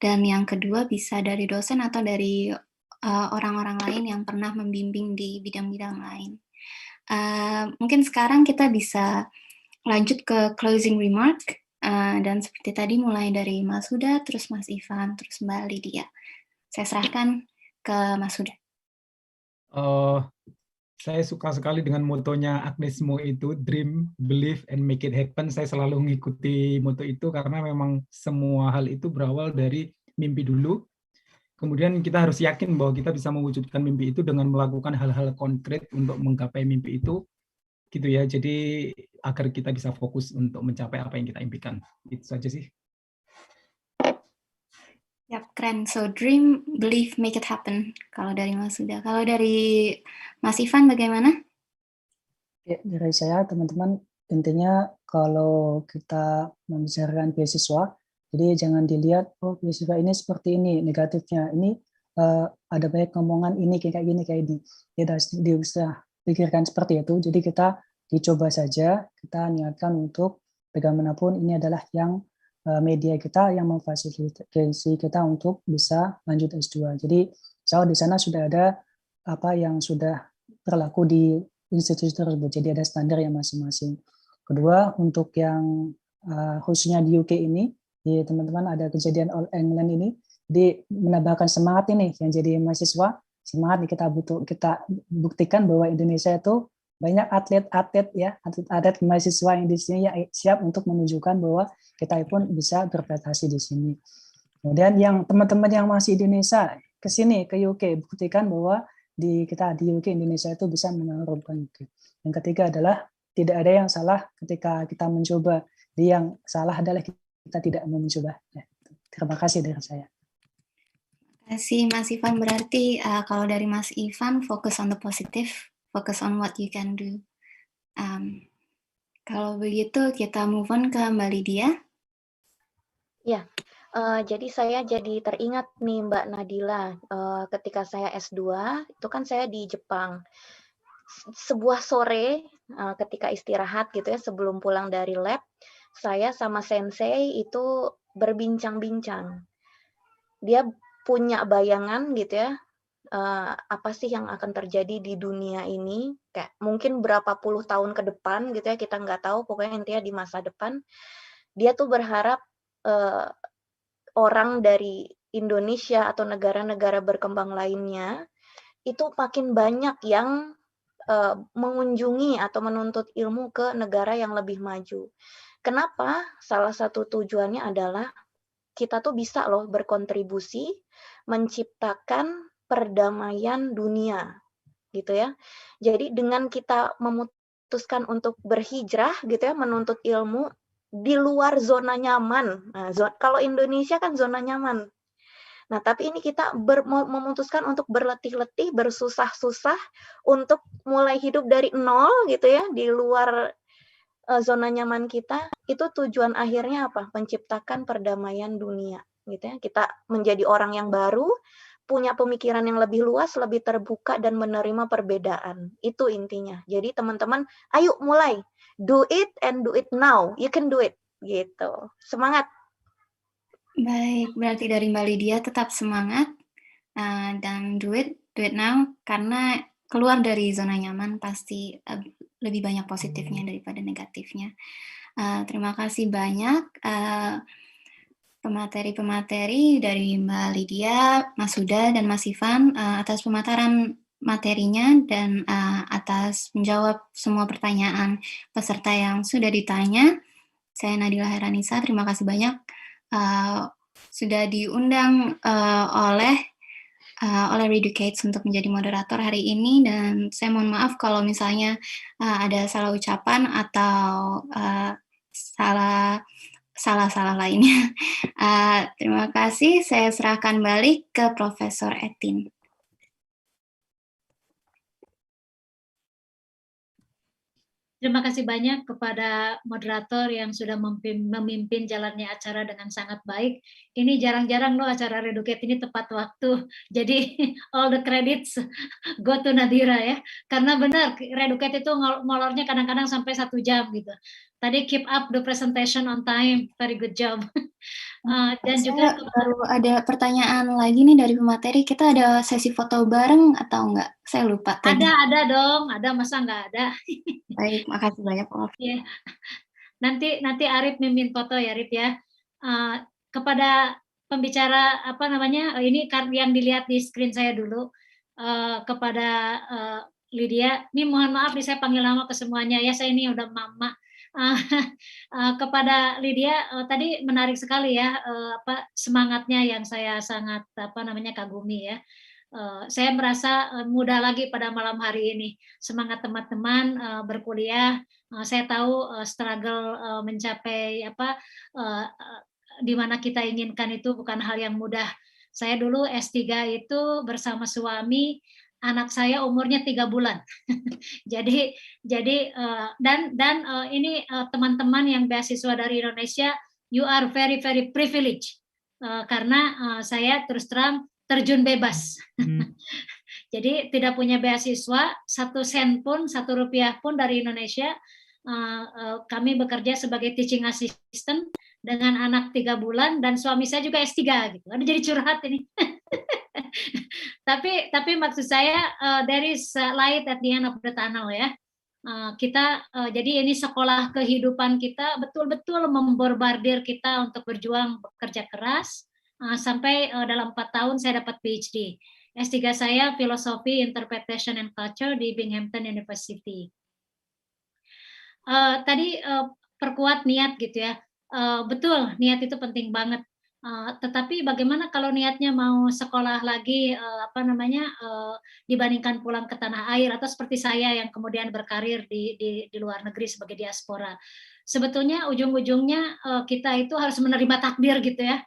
dan yang kedua bisa dari dosen atau dari orang-orang lain yang pernah membimbing di bidang-bidang lain. Mungkin sekarang kita bisa lanjut ke closing remark, dan seperti tadi mulai dari Mas Huda, terus Mas Ivan, terus Mbak Lydia. Saya serahkan ke Mas Huda. Saya suka sekali dengan motonya Agnes Mo itu, dream, believe, and make it happen. Saya selalu mengikuti moto itu karena memang semua hal itu berawal dari mimpi dulu. Kemudian kita harus yakin bahwa kita bisa mewujudkan mimpi itu dengan melakukan hal-hal konkret untuk menggapai mimpi itu, gitu ya. Jadi agar kita bisa fokus untuk mencapai apa yang kita impikan. Itu saja sih. Yap, keren. So dream, believe, make it happen. Kalau dari Mas Huda. Kalau dari Mas Ivan bagaimana? Ya, dari saya teman-teman, intinya kalau kita membicarakan beasiswa, jadi jangan dilihat, oh beasiswa ini seperti ini, negatifnya. Ini ada banyak ngomongan ini kayak gini, kayak ini. Kita bisa pikirkan seperti itu. Jadi kita dicoba saja, kita niatkan untuk bagaimanapun ini adalah yang media kita yang memfasilitasi kita untuk bisa lanjut S2. Jadi di sana sudah ada apa yang sudah berlaku di institusi tersebut. Jadi ada standar yang masing-masing. Kedua, untuk yang khususnya di UK ini, di teman-teman ada kejadian All England ini, jadi menambahkan semangat ini yang jadi mahasiswa, semangat kita buktikan bahwa Indonesia itu banyak atlet mahasiswa yang di sini yang siap untuk menunjukkan bahwa kita pun bisa berprestasi di sini. Kemudian yang teman-teman yang masih di Indonesia ke sini ke UK, buktikan bahwa kita di UK Indonesia itu bisa menurunkan UK. Yang ketiga adalah tidak ada yang salah ketika kita mencoba. Yang salah adalah kita tidak mau mencoba. Ya, terima kasih dari saya. Terima kasih Mas Ivan. Berarti kalau dari Mas Ivan, focus on the positive, focus on what you can do. Kalau begitu kita move on ke Mbak Lydia. Ya, jadi saya jadi teringat nih Mbak Nadila, ketika saya S2, itu kan saya di Jepang. Sebuah sore ketika istirahat gitu ya, sebelum pulang dari lab, saya sama sensei itu berbincang-bincang. Dia punya bayangan gitu ya, apa sih yang akan terjadi di dunia ini, kayak mungkin berapa puluh tahun ke depan gitu ya, kita nggak tahu, pokoknya intinya di masa depan. Dia tuh berharap orang dari Indonesia atau negara-negara berkembang lainnya itu makin banyak yang mengunjungi atau menuntut ilmu ke negara yang lebih maju. Kenapa? Salah satu tujuannya adalah kita tuh bisa loh berkontribusi menciptakan perdamaian dunia, gitu ya. Jadi dengan kita memutuskan untuk berhijrah gitu ya, menuntut ilmu di luar zona nyaman. Nah, kalau Indonesia kan zona nyaman. Nah, tapi ini kita memutuskan untuk berletih-letih, bersusah-susah untuk mulai hidup dari nol gitu ya, di luar zona nyaman kita. Itu tujuan akhirnya apa? Menciptakan perdamaian dunia gitu ya. Kita menjadi orang yang baru, punya pemikiran yang lebih luas, lebih terbuka dan menerima perbedaan. Itu intinya. Jadi teman-teman, ayo mulai. Do it and do it now. You can do it. Gitu. Semangat. Baik, berarti dari Mbak Lydia tetap semangat dan do it now, karena keluar dari zona nyaman pasti lebih banyak positifnya daripada negatifnya. Terima kasih banyak pemateri-pemateri dari Mbak Lydia, Mas Huda, dan Mas Ivan atas pemaparan materinya dan atas menjawab semua pertanyaan peserta yang sudah ditanya. Saya Nadila Heranisa, terima kasih banyak sudah diundang oleh Reeducates untuk menjadi moderator hari ini, dan saya mohon maaf kalau misalnya ada salah ucapan atau salah lainnya. Terima kasih, saya serahkan balik ke Profesor Etin. Terima kasih banyak kepada moderator yang sudah memimpin jalannya acara dengan sangat baik. Ini jarang-jarang loh acara Reeducate ini tepat waktu. Jadi all the credits go to Nadira ya. Karena benar Reeducate itu molornya kadang-kadang sampai 1 jam gitu. Tadi keep up the presentation on time, very good job. Dan juga baru ada pertanyaan lagi nih dari pemateri, kita ada sesi foto bareng atau enggak? Saya lupa tadi. Ada dong, ada, masa enggak ada. Baik, makasih banyak Prof. Ya. Nanti Arif mimpin foto ya Arif ya. Kepada pembicara apa namanya, ini yang dilihat di screen saya dulu, kepada Lydia, ini mohon maaf nih saya panggil nama ke semuanya ya, saya ini udah mama. Kepada Lydia, tadi menarik sekali ya semangatnya yang saya sangat kagumi ya. Saya merasa muda lagi pada malam hari ini. Semangat teman-teman berkuliah. Saya tahu struggle mencapai di mana kita inginkan itu bukan hal yang mudah. Saya dulu S3 itu bersama suami, anak saya umurnya 3 bulan. jadi ini teman-teman yang beasiswa dari Indonesia, you are very very privileged karena saya terus terang terjun bebas. Jadi tidak punya beasiswa 1 sen pun, 1 rupiah pun dari Indonesia. Kami bekerja sebagai teaching assistant dengan anak 3 bulan dan suami saya juga S3 gitu. Aduh, jadi curhat ini. tapi maksud saya there is light at the end of the tunnel ya. Kita jadi ini sekolah kehidupan kita betul-betul memborbardir kita untuk berjuang bekerja keras sampai dalam 4 tahun saya dapat PhD. S3 saya Filosofi, Interpretation and Culture di Binghamton University. Tadi perkuat niat gitu ya. Betul, niat itu penting banget. Tetapi bagaimana kalau niatnya mau sekolah lagi dibandingkan pulang ke tanah air atau seperti saya yang kemudian berkarir di luar negeri sebagai diaspora. Sebetulnya ujung-ujungnya kita itu harus menerima takdir gitu ya.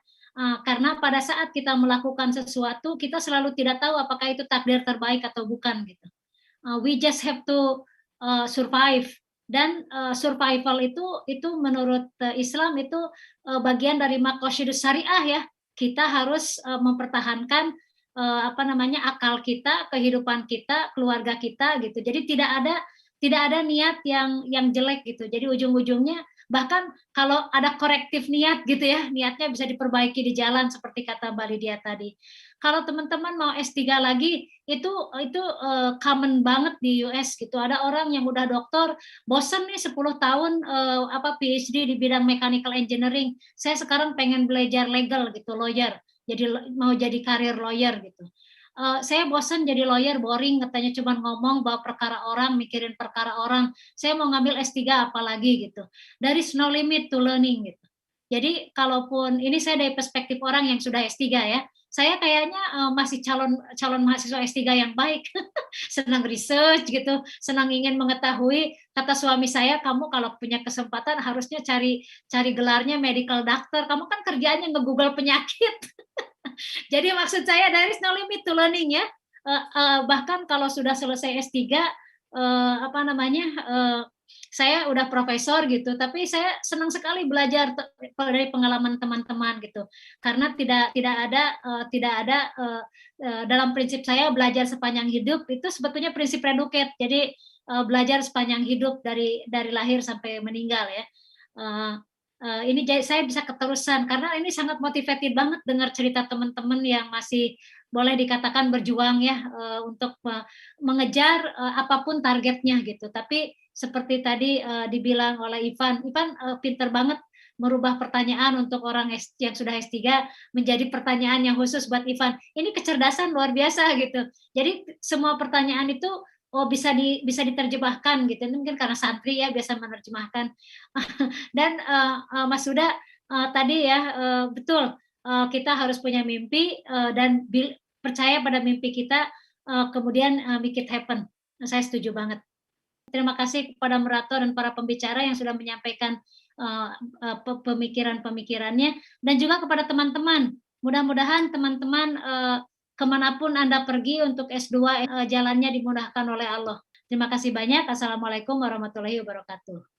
Karena pada saat kita melakukan sesuatu kita selalu tidak tahu apakah itu takdir terbaik atau bukan gitu. We just have to survive. Dan survival itu menurut Islam itu bagian dari maqasidus syariah ya. Kita harus mempertahankan akal kita, kehidupan kita, keluarga kita gitu. Jadi tidak tidak ada niat yang jelek gitu. Jadi ujung-ujungnya bahkan kalau ada korektif niat gitu ya, niatnya bisa diperbaiki di jalan seperti kata Mbak Lydia tadi. Kalau teman-teman mau S3 lagi, itu common banget di US gitu. Ada orang yang udah doktor, bosen nih 10 tahun PhD di bidang mechanical engineering. Saya sekarang pengen belajar legal gitu, lawyer. Jadi mau jadi karir lawyer gitu. Saya bosan jadi lawyer, boring, katanya cuma ngomong bawa perkara orang, mikirin perkara orang. Saya mau ngambil S3 apalagi gitu. There is no limit to learning gitu. Jadi kalaupun ini saya dari perspektif orang yang sudah S3 ya, saya kayaknya masih calon mahasiswa S3 yang baik. Senang research gitu, senang ingin mengetahui. Kata suami saya, kamu kalau punya kesempatan harusnya cari gelarnya medical doctor. Kamu kan kerjaannya nge-Google penyakit. Jadi maksud saya there is no limit to learning ya. Bahkan kalau sudah selesai S3 saya udah profesor gitu, tapi saya senang sekali belajar dari pengalaman teman-teman gitu. Karena tidak ada dalam prinsip saya belajar sepanjang hidup itu sebetulnya prinsip reducate. Jadi belajar sepanjang hidup dari lahir sampai meninggal ya. Ini saya bisa keterusan karena ini sangat motivated banget dengar cerita teman-teman yang masih boleh dikatakan berjuang ya untuk mengejar apapun targetnya gitu. Tapi seperti tadi dibilang oleh Ivan pinter banget merubah pertanyaan untuk orang yang sudah S3 menjadi pertanyaan yang khusus buat Ivan. Ini kecerdasan luar biasa gitu. Jadi semua pertanyaan itu bisa diterjemahkan gitu. Ini mungkin karena santri ya biasa menerjemahkan. Dan Mas Huda tadi ya betul kita harus punya mimpi dan percaya pada mimpi kita, kemudian make it happen. Saya setuju banget. Terima kasih kepada moderator dan para pembicara yang sudah menyampaikan pemikiran-pemikirannya, dan juga kepada teman-teman. Mudah-mudahan teman-teman kemanapun Anda pergi untuk S2 jalannya dimudahkan oleh Allah. Terima kasih banyak. Assalamualaikum warahmatullahi wabarakatuh.